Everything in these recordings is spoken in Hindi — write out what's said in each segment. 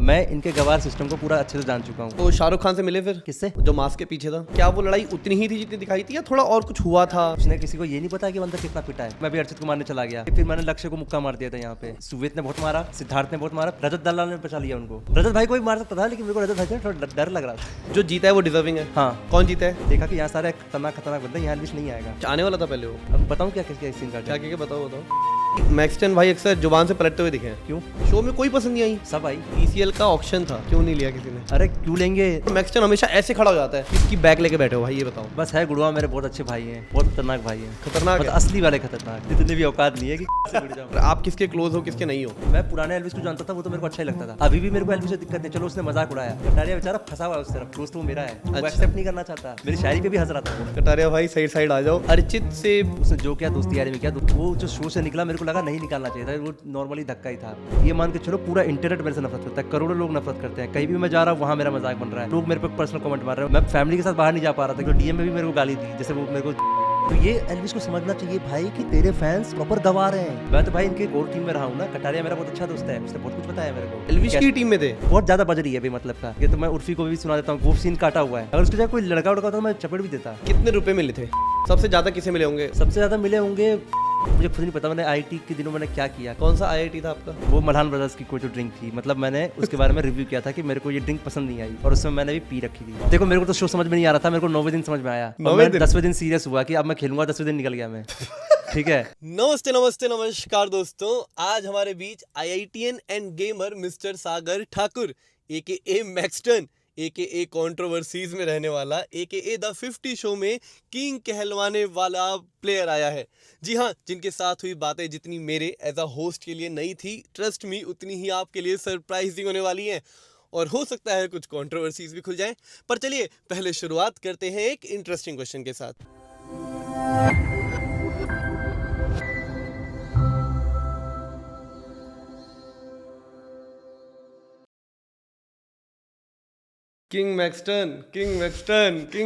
मैं इनके गवार सिस्टम को पूरा अच्छे से जान चुका हूँ। तो शाहरुख खान से मिले फिर? किससे? जो मास्क के पीछे था, क्या वो लड़ाई उतनी ही थी जितनी दिखाई थी या थोड़ा और कुछ हुआ था? उसने किसी को ये नहीं पता कि अंदर कितना पिटा है। मैं भी अर्चित को मारने चला गया, फिर मैंने लक्ष्य को मुक्का मार दिया था। यहाँ पे सुवेत ने बहुत मारा, सिद्धार्थ ने बहुत मारा, रजत दलाल ने बचा लिया उनको। रजत भाई को भी मार सकता था, लेकिन मेरे को रजत भाई से थोड़ा डर लग रहा था। जो जीता है वो डिजर्विंग है। हाँ, कौन जीता है? देखा कि यहाँ सारे खतरनाक बंदे, यहाँ एल्विश नहीं आएगा। आने वाला था पहले वो। अब बताऊँ क्या किसका सीन का? क्या बताओ। मैक्सटन भाई अक्सर जुबान से पलटते हुए दिखे हैं। क्यों? शो में कोई पसंद नहीं आई। सब आई। TCL का ऑप्शन था, क्यों नहीं लिया किसी ने? अरे क्यों लेंगे? मैक्सटन हमेशा ऐसे खड़ा हो जाता है, किसकी बैग लेके बैठे हो भाई, ये बताओ। बस है गुड़वा, मेरे बहुत अच्छे भाई हैं, बहुत खतरनाक भाई हैं। खतरनाक है? असली वाले खतरनाक, इतने भी औकात नहीं है कि से भिड़ जाऊं। आप किसके क्लोज हो किसके नहीं हो? मैं पुराने एल्विस को जानता था, वो तो मेरे को अच्छा ही लगता था। अभी भी मेरे को एल्विस से दिक्कत नहीं, चलो उसने मजाक उड़ाया, कटारिया बेचारा फंसा हुआ है उस तरफ, दोस्त वो मेरा है, वो एक्सेप्ट नहीं करना चाहता। मेरी शायरी पे भी हंस रहा था। कटारिया भाई साइड आ जाओ। अर्चित से उसने जो क्या दोस्ती यारी में क्या, वो जो शो से निकला मेरे को लगा नहीं निकालना चाहिए था, वो नॉर्मली धक्का ही था। ये मान के चलो पूरा इंटरनेट मेरे से नफरत करता है, करोड़ों लोग नफरत करते हैं। कहीं भी मैं जा रहा हूँ वहाँ मेरा मजाक बन रहा है, लोग मेरे पे पर्सनल कमेंट मार रहे हैं। मैं फैमिली के साथ बाहर नहीं जा पा रहा था क्योंकि DM में भी मेरे को गाली दी, जैसे वो मेरे को। तो ये एल्विस को समझना चाहिए भाई कि तेरे फैंस प्रॉपर गवा रहे हैं। मैं तो भाई इनके कोर टीम में रहा हूँ ना। कटारिया मेरा बहुत अच्छा दोस्त है, उसने बहुत कुछ बताया मेरे को। एल्विस की टीम में थे? बहुत ज्यादा बज रही है अभी, मतलब का ये तो मैं उर्फी को भी सुना देता हूँ, वो सीन काटा हुआ है। अगर उसके जगह कोई लड़का उड़का होता तो मैं चपेट भी देता। कितने रुपए मिले थे? सबसे ज्यादा किसे मिले होंगे? सबसे ज्यादा मिले होंगे, मुझे खुद नहीं पता। मैंने IIT के दिनों मैंने क्या किया। कौन सा IIT था आपका? वो मल्हान ब्रदर्स की कोई जो ड्रिंक थी, मतलब मैंने उसके बारे में रिव्यू किया था कि मेरे को ये ड्रिंक पसंद नहीं आई, और उसमें मैंने भी पी रखी थी। देखो मेरे को तो शो समझ में नहीं आ रहा था, मेरे को 9वें दिन समझ में आया, और मैं 10वें दिन सीरियस हुआ कि अब मैं खेलूंगा। 10वें दिन निकल गया मैं। ठीक है। नमस्ते नमस्कार दोस्तों, आज हमारे बीच IITian and gamer mister Sagar Thakur AKA Maxton AKA controversies में रहने वाला AKA द 50 शो में किंग कहलवाने वाला प्लेयर आया है। जी हाँ, जिनके साथ हुई बातें जितनी मेरे एज अ होस्ट के लिए नई थी, ट्रस्ट मी उतनी ही आपके लिए सरप्राइजिंग होने वाली है, और हो सकता है कुछ कंट्रोवर्सीज भी खुल जाएं। पर चलिए पहले शुरुआत करते हैं एक इंटरेस्टिंग क्वेश्चन के साथ। किंग मैक्सटन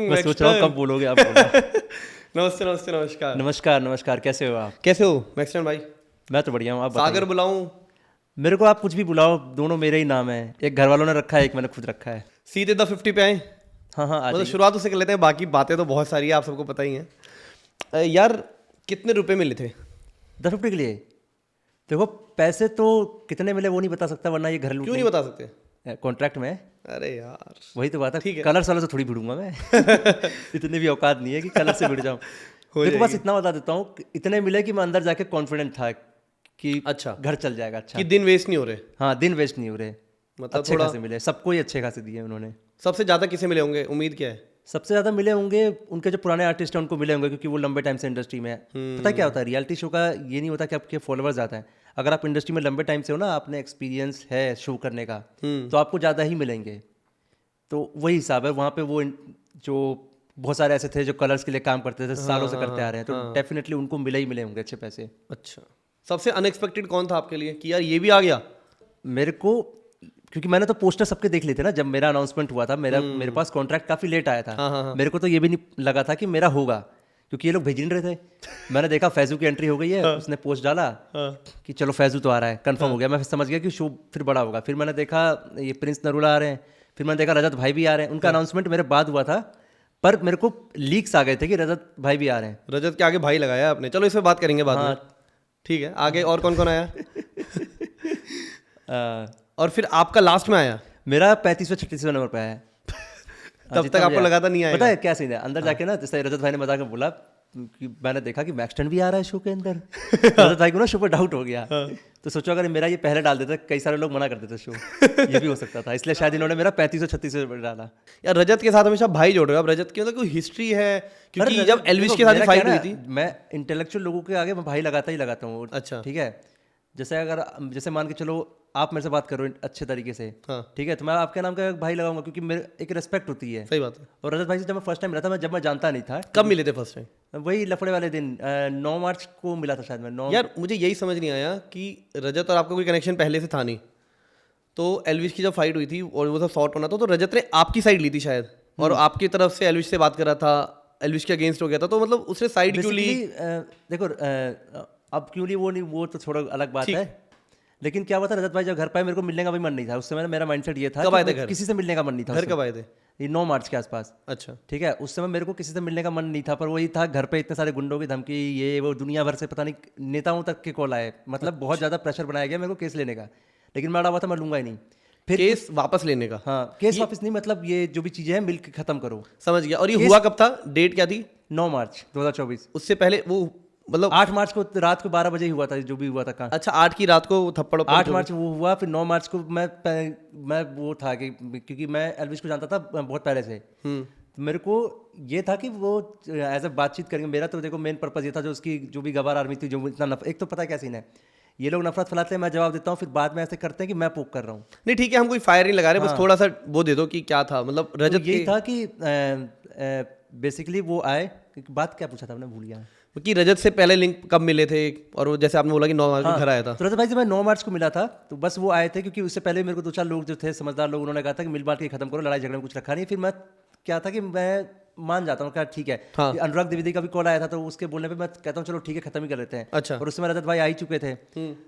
मैं सोच रहा हूँ कब बोलोगे आप। नमस्कार। नमस्कार, कैसे हो आप? कैसे हो मैक्सटन भाई? मैं तो बढ़िया हूँ, आप सागर बताइए। बुलाऊं? मेरे को आप कुछ भी बुलाओ, दोनों मेरे ही नाम है। एक घर वालों ने रखा है, एक मैंने खुद रखा है। सीधे द 50 पे आए? हाँ, आ मतलब जाइए। शुरुआत उससे कर लेते हैं, बाकी बातें तो बहुत सारी है, आप सबको पता ही है। यार कितने रुपए मिले थे 1050 के लिए? देखो पैसे तो कितने मिले वो नहीं बता सकता, वरना ये घर लूट क्यों नहीं बता सकते? कॉन्ट्रैक्ट में है। अरे यार वही तो बात है। ठीक है। कलर सालों से थोड़ी भिड़ूंगा मैं। इतने भी औकात नहीं है कि कलर से भिड़ जाऊं। देखो बस इतना बता देता हूँ, इतने मिले कि मैं अंदर जाके कॉन्फिडेंट था कि अच्छा घर चल जाएगा। अच्छा कि दिन वेस्ट नहीं हो रहे? हाँ, दिन वेस्ट नहीं हो रहे, मतलब अच्छे खासे मिले, सबको ही अच्छे खासे दिए उन्होंने। सबसे ज्यादा किसे मिले होंगे, उम्मीद क्या है? सबसे ज्यादा मिले होंगे उनके जो पुराने आर्टिस्ट हैं उनको मिले होंगे, क्योंकि वो लंबे टाइम से इंडस्ट्री में है। पता है क्या होता है, रियलिटी शो का ये नहीं होता कि आपके फॉलोअर्स ज़्यादा हैं। अगर आप इंडस्ट्री में लंबे टाइम से हो ना, आपने एक्सपीरियंस है शो करने का, तो आपको ज़्यादा ही मिलेंगे। तो वही हिसाब है वहाँ पे। वो जो बहुत सारे ऐसे थे जो कलर्स के लिए काम करते थे, सालों से करते आ रहे हैं, तो डेफिनेटली उनको मिले ही मिले होंगे अच्छे पैसे। अच्छा, सबसे अनएक्सपेक्टेड कौन था आपके लिए कि यार ये भी आ गया? मेरे को, क्योंकि मैंने तो पोस्टर सबके देख लिए थे ना जब मेरा अनाउंसमेंट हुआ था। मेरे पास कॉन्ट्रैक्ट काफ़ी लेट आया था। मेरे को तो ये भी नहीं लगा था कि मेरा होगा, क्योंकि ये लोग भेज नहीं रहे थे। मैंने देखा फैजू की एंट्री हो गई है, उसने पोस्ट डाला कि चलो फैजू तो आ रहा है, कंफर्म हो गया। मैं समझ गया कि शो फिर बड़ा होगा। फिर मैंने देखा ये प्रिंस नरूला आ रहे हैं, फिर मैंने देखा रजत भाई भी आ रहे हैं। उनका अनाउंसमेंट मेरे बाद हुआ था, पर मेरे को लीक्स आ गए थे कि रजत भाई भी आ रहे हैं। रजत के आगे भाई लगाया आपने, चलो इस पर बात करेंगे बाद में। ठीक है, आगे और कौन कौन आया? और फिर आपका लास्ट में आया? मेरा 35वें 36वें नंबर पे आया। तब तक आपको लगा था नहीं आएगा? पता है क्या सीन है, अंदर जाके ना, जैसे रजत भाई ने मजाक में बोला कि मैंने देखा कि मैक्सटन भी आ रहा है शो के अंदर। रजत भाई को ना शो पर डाउट हो गया। तो सोचो अगर मेरा ये पहले डाल देता, कई सारे लोग मना कर देते शो, ये भी हो सकता था। इसलिए शायद इन्होंने मेरा 35 और 36 डाला। यार रजत के साथ हमेशा भाई जोड़ रहे हो आप। रजत की मतलब कोई हिस्ट्री है? क्योंकि जब एल्विस के साथ फाइट हुई थी, मैं इंटेलेक्चुअल लोगों के आगे मैं भाई लगाता ही लगाता हूँ। अच्छा ठीक है, जैसे मान के चलो आप मेरे से बात करो अच्छे तरीके से, हाँ। ठीक है, तो मैं आपके नाम का भाई लगाऊंगा, क्योंकि मेरे एक रिस्पेक्ट होती है। सही बात है। और रजत भाई से जब मैं फर्स्ट टाइम मिला था, जब मैं जानता नहीं था। कब मिले थे फर्स्ट टाइम? वही लफड़े वाले दिन, 9 मार्च को मिला था शायद मैं। 9 यार मुझे यही समझ नहीं आया कि रजत और आपका कोई कनेक्शन पहले से था नहीं, तो एल्विस की जब फाइट हुई थी और वो सब सॉर्ट होना था, तो रजत ने आपकी साइड ली थी शायद, और आपकी तरफ से एल्विस से बात कर रहा था, एल्विस के अगेंस्ट हो गया था, तो मतलब उसने साइड क्यों ली? देखो अब क्यों ली वो नहीं, वो तो थोड़ा अलग बात है। लेकिन क्या हुआ था, रजत भाई जब घर पे आए मेरे को मिलने का भी मन नहीं था। उस समय मेरा माइंडसेट ये था कब कि आए थे घर? किसी से मिलने का मन नहीं था। घर कब आए थे? ये 9 मार्च के आसपास। अच्छा। ठीक है, उस समय मेरे को किसी से मिलने का मन नहीं था, पर वही था घर पे इतने सारे गुंडों की धमकी, ये वो दुनिया भर से पता नहीं नेताओं तक के कॉल आए, मतलब बहुत ज़्यादा प्रेशर बनाया गया मेरे को केस लेने का। लेकिन मैं अड़ा हुआ था, मैं लूंगा ही नहीं। फिर केस वापस लेने का? हाँ, केस वापस नहीं, मतलब ये जो भी चीज़ें हैं मिल के ख़त्म करो। समझ गया। और ये हुआ कब था? डेट क्या थी? 9 मार्च 2024। उससे पहले वो मतलब 8 मार्च को रात को 12 बजे ही हुआ था जो भी हुआ था। कहाँ? अच्छा, 8 की रात को थप्पड़ 8 मार्च वो हुआ, फिर 9 मार्च को मैं वो था कि क्योंकि मैं एल्विश को जानता था बहुत पहले से, तो मेरे को ये था कि वो एज अ बातचीत करेंगे। मेरा तो देखो मेन पर्पज ये था, जो उसकी जो भी गवार आर्मी थी, जो इतना एक तो पता है क्या सीन है, ये लोग नफरत फैलाते हैं, मैं जवाब देता हूँ, फिर बाद में ऐसे करते हैं कि मैं पोक कर रहा हूँ। नहीं ठीक है, हम कोई फायर नहीं लगा रहे, बस थोड़ा सा वो दे दो कि क्या था, मतलब रजत तो यही था कि बेसिकली वो आए, बात क्या पूछा था आपने, भूल गया कि रजत से पहले लिंक कब मिले थे, और वो जैसे आपने बोला कि 9 मार्च को घर आया था। तो रजत भाई से मैं 9 मार्च को मिला था, तो बस वो आए थे, क्योंकि उससे पहले मेरे को 2-4 लोग जो थे समझदार लोग, उन्होंने कहा था कि मिल बांट के खत्म करो, लड़ाई झगड़े में कुछ रखा नहीं। फिर मैं क्या था कि मैं मान जाता हूँ, क्या ठीक है। हाँ। अनुराग द्विवेदी का भी कॉल आया था, तो उसके बोलने पे मैं कहता हूँ चलो ठीक है खत्म ही कर लेते हैं। अच्छा। और उस समय रजत भाई आ ही चुके थे,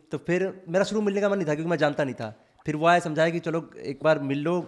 तो फिर मेरा शुरू मिलने का मन नहीं था, क्योंकि मैं जानता नहीं था। फिर वो आए, समझाया कि चलो एक बार मिल लो।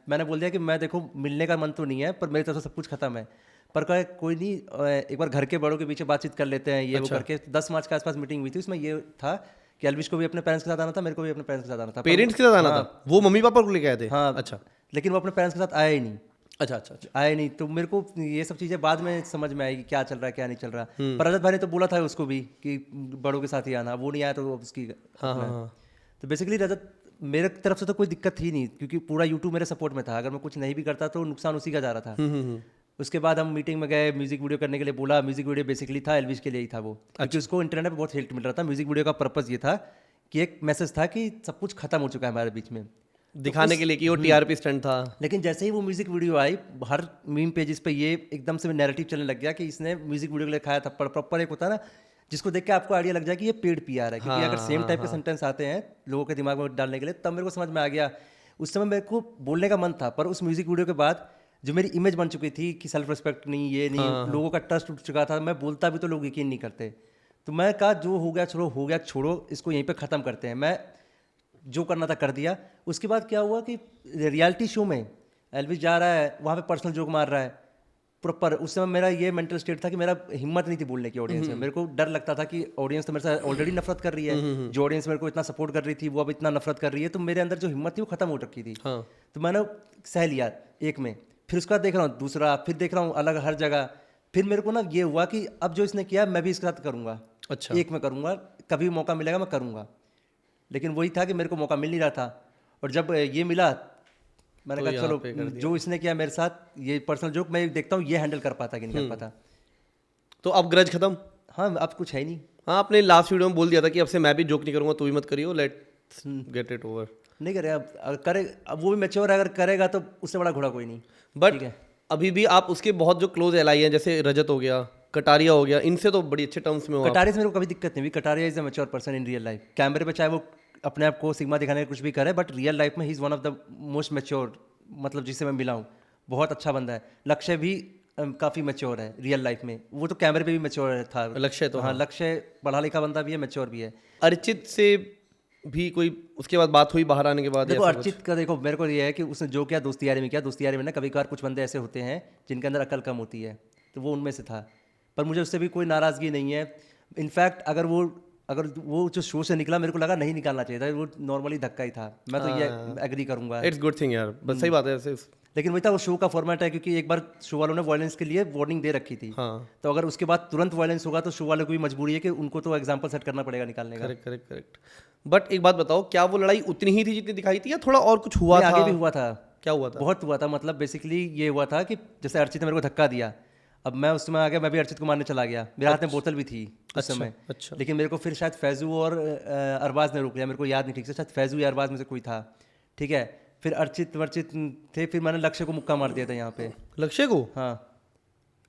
मैंने बोल दिया कि मैं देखो मिलने का मन तो नहीं है, पर मेरी तरफ से सब कुछ खत्म है, पर कहा कोई नहीं, एक बार घर के बड़ों के पीछे बातचीत कर लेते हैं, ये वो करके। 10 मार्च के आसपास मीटिंग हुई थी, उसमें ये था कि एल्विश को भी अपने पेरेंट्स के साथ आना था, मेरे को भी अपने पेरेंट्स के साथ आना था। पेरेंट्स के साथ आना था? वो मम्मी पापा को लेके आए थे? हाँ। अच्छा। लेकिन वो अपने पेरेंट्स के साथ आया ही नहीं। अच्छा अच्छा अच्छा। आए नहीं, तो मेरे को ये सब चीज़ें बाद में समझ में आएगी क्या चल रहा है क्या नहीं चल रहा। पर रजत भाई ने तो बोला था उसको भी कि बड़ों के साथ ही आना, वो नहीं आया तो उसकी। हाँ। तो बेसिकली रजत मेरे तरफ से तो कोई दिक्कत थी नहीं, क्योंकि पूरा यूट्यूब मेरे सपोर्ट में था। अगर मैं कुछ नहीं भी करता तो नुकसान उसी का जा रहा था। उसके बाद हम मीटिंग में गए, म्यूजिक वीडियो करने के लिए बोला। म्यूजिक वीडियो बेसिकली था एल्विश के लिए ही था वो, क्योंकि उसको इंटरनेट पे बहुत हेल्प मिल रहा था। म्यूजिक वीडियो का पर्पस ये था कि एक मैसेज था कि सब कुछ खत्म हो चुका है हमारे बीच में, दिखाने के लिए कि वो टीआरपी स्टंट था। लेकिन जैसे ही वो म्यूजिक वीडियो आई, हर मीम पेजेस पे ये एकदम से नैरेटिव चलने लग गया कि इसने म्यूजिक वीडियो के लिए खाया था। प्रॉपर एक होता है ना, जिसको देख के आपको आइडिया लग जाए कि ये पेड पीआर है, क्योंकि अगर सेम टाइप के सेंटेंस आते हैं लोगों के दिमाग में डालने के लिए, तब मेरे को समझ में आ गया। उस समय मेरे को बोलने का मन था, पर उस म्यूजिक वीडियो के बाद जो मेरी इमेज बन चुकी थी कि सेल्फ रिस्पेक्ट नहीं, ये नहीं, लोगों का ट्रस्ट उठ चुका था, मैं बोलता भी तो लोग यकीन नहीं करते। तो मैं कहा जो हो गया छोड़ो, हो गया छोड़ो, इसको यहीं पे ख़त्म करते हैं। मैं जो करना था कर दिया। उसके बाद क्या हुआ कि रियलिटी शो में एल्विश जा रहा है, वहाँ पे पर्सनल जोक मार रहा है प्रॉपर। उस समय मेरा ये मेंटल स्टेट था कि मेरा हिम्मत नहीं थी बोलने की ऑडियंस में। मेरे को डर लगता था कि ऑडियंस तो मेरे से ऑलरेडी नफरत कर रही है, जो ऑडियंस मेरे को इतना सपोर्ट कर रही थी वो अब इतना नफरत कर रही है, तो मेरे अंदर जो हिम्मत थी वो खत्म हो रखी थी। हाँ। तो मैंने सह लिया एक में, फिर उसके बाद देख रहा हूँ दूसरा, फिर देख रहा हूँ अलग हर जगह। फिर मेरे को ना ये हुआ कि अब जो इसने किया मैं भी इसके साथ करूँगा। अच्छा। एक में करूँगा, कभी मौका मिलेगा मैं करूँगा। लेकिन वही था कि मेरे को मौका मिल नहीं रहा था, और जब ये मिला मैंने कहा चलो जो इसने किया मेरे साथ, ये पर्सनल जोक मैं देखता हूँ ये हैंडल कर पाता कि नहीं कर पाता। तो अब ग्रज खत्म? हाँ, अब कुछ है ही नहीं। हाँ, आपने लास्ट वीडियो में बोल दिया था कि अब से मैं भी जोक नहीं करूंगा, तू भी मत करियो, लेट्स गेट इट ओवर। नहीं करे, अब करे, अब वो भी मैच्योर अगर करेगा तो उससे बड़ा घोड़ा कोई नहीं। बट अभी भी आप उसके बहुत जो क्लोज एलाई हैं, जैसे रजत हो गया, कटारिया हो गया, इनसे तो बड़ी अच्छे टर्म्स में हो। कटारिया से मेरे को कभी दिक्कत नहीं हुई। Kataria is a mature person in real life. कैमरे पे चाहे वो अपने आप को सिग्मा दिखाने का कुछ भी करे, बट रियल लाइफ में he is one of the most mature, मतलब जिससे मैं मिला हूँ, बहुत अच्छा बंदा है। लक्ष्य भी काफ़ी मैच्योर है रियल लाइफ में, वो तो कैमरे पे भी मैच्योर था। लक्ष्य तो हाँ, लक्ष्य पढ़ा लिखा बंदा भी है, मैच्योर भी है। अर्चित से भी कोई उसके बाद बात हुई बाहर आने के बाद? देखो अर्चित का देखो, मेरे को ये है कि उसने जो किया दोस्ती यारी में किया। दोस्ती यारी में ना कभी कभार कुछ बंदे ऐसे होते हैं जिनके अंदर अकल कम होती है, तो वो उनमें से था। पर मुझे उससे भी कोई नाराज़गी नहीं है। इनफैक्ट अगर वो जो शो से निकला, मेरे को लगा नहीं निकालना चाहिए था, वो नॉर्मली धक्का ही था। मैं तो ये एग्री करूंगा। इट्स गुड थिंग यार, बस सही बात है ऐसे। लेकिन वही था, वो शो का फॉर्मेट है, क्योंकि एक बार शो वालों ने वायलेंस के लिए वार्निंग दे रखी थी। हाँ। तो अगर उसके बाद तुरंत वायलेंस होगा तो शो वालों को भी मजबूरी है कि उनको तो एग्जाम्पल सेट करना पड़ेगा निकालने का। करेक्ट। बट एक बात बताओ, क्या वो लड़ाई उतनी ही थी जितनी दिखाई थी, या थोड़ा और कुछ हुआ था? आगे भी हुआ था। क्या हुआ था? बहुत हुआ था। मतलब बेसिकली ये हुआ था कि जैसे अर्चित ने मेरे को धक्का दिया, अब मैं उस समय आ गया, मैं भी अर्चित को मारने चला गया। मेरे हाथ में बोतल भी थी उस समय। अच्छा। लेकिन मेरे को फिर शायद फैजू और अरबाज ने रोक लिया, मेरे को याद नहीं ठीक से, शायद फैजू या अरबाज में से कोई था। ठीक है, फिर अर्चित थे, फिर मैंने लक्ष्य को मुक्का मार दिया था यहाँ पे। लक्ष्य को? हाँ,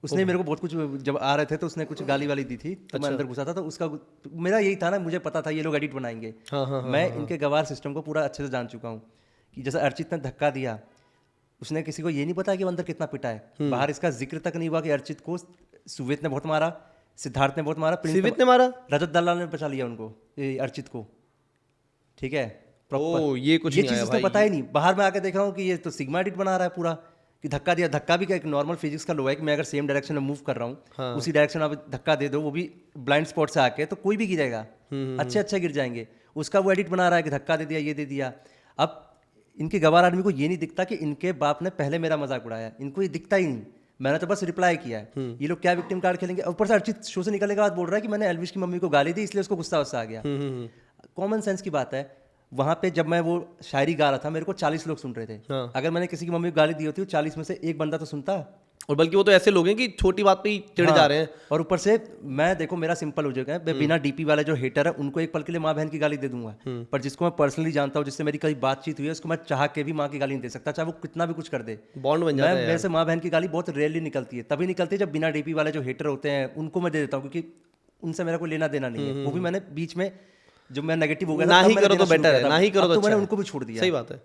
उसने मेरे को बहुत कुछ, जब आ रहे थे तो उसने कुछ गाली वाली दी थी, तो मैं अंदर घुसा था। तो उसका मेरा यही था ना, मुझे पता था ये लोग एडिट बनाएंगे। मैं इनके गवार सिस्टम को पूरा अच्छे से जान चुका हूँ कि जैसे अर्चित ने धक्का दिया, उसने किसी को ये नहीं पता कि वो अंदर कितना पिटा है। बाहर इसका जिक्र तक नहीं हुआ कि अर्चित को सुवेत ने बहुत मारा, सिद्धार्थ ने बहुत मारा, सिवित ने मारा, रजत दलाल ने बचा लिया उनको, अर्चित को। ठीक है ओ प्रॉपर। ये कुछ ये नहीं चीज़ आया उसने भाई। पता ही नहीं। बाहर में आके देख रहा हूँ कि ये तो सिग्मा एडिट बना रहा है पूरा, कि धक्का दिया, धक्का भी क्या एक नॉर्मल फिजिक्स का लो है कि मैं अगर सेम डायरेक्शन में मूव कर रहा हूँ उसी डायरेक्शन में आप धक्का दे दो, वो भी ब्लाइंड स्पॉट से आके, तो कोई भी गिरेगा, अच्छे अच्छे गिर जाएंगे। उसका वो एडिट बना रहा है कि धक्का दे दिया, ये दे दिया। अब इनके गवार आदमी को ये नहीं दिखता कि इनके बाप ने पहले मेरा मजाक उड़ाया, इनको ये दिखता ही नहीं। मैंने तो बस रिप्लाई किया है। ये लोग क्या विक्टिम कार्ड खेलेंगे। ऊपर से अर्चित शो से निकलने के बाद बोल रहा है कि मैंने एल्विश की मम्मी को गाली दी इसलिए उसको गुस्सा आ गया। कॉमन सेंस की बात है। वहां पे जब मैं वो शायरी गा रहा था मेरे को 40 लोग सुन रहे थे। हाँ। अगर मैंने किसी की मम्मी को गाली दी होती 40 में से एक बंदा तो सुनता। और बल्कि वो तो ऐसे लोग हैं कि छोटी बात पे ही चिढ़ जा रहे हैं। और ऊपर से मैं देखो मेरा सिंपल हो जाएगा, मैं बिना डीपी वाले जो हेटर है उनको एक पल के लिए माँ बहन की गाली दे दूंगा, पर जिसको मैं पर्सनली जानता हूँ, जिससे मेरी कभी बातचीत हुई है, उसको मैं चाह के भी माँ की गाली नहीं दे सकता, चाहे वो कितना भी कुछ कर दे। बॉन्ड बन जाता है मेरे से माँ बहन की गाली बहुत रेयरली निकलती है, तभी निकलती है जब बिना डीपी वाले जो हेटर होते हैं उनको मैं दे देता हूँ, क्योंकि उनसे मेरा कोई लेना देना नहीं है। वो भी मैंने बीच में जब मैं नेगेटिव हो गया ना था, ही करो तो बेटर है, ना ही करो तो मैंने अच्छा उनको भी छोड़ दिया। सही बात है।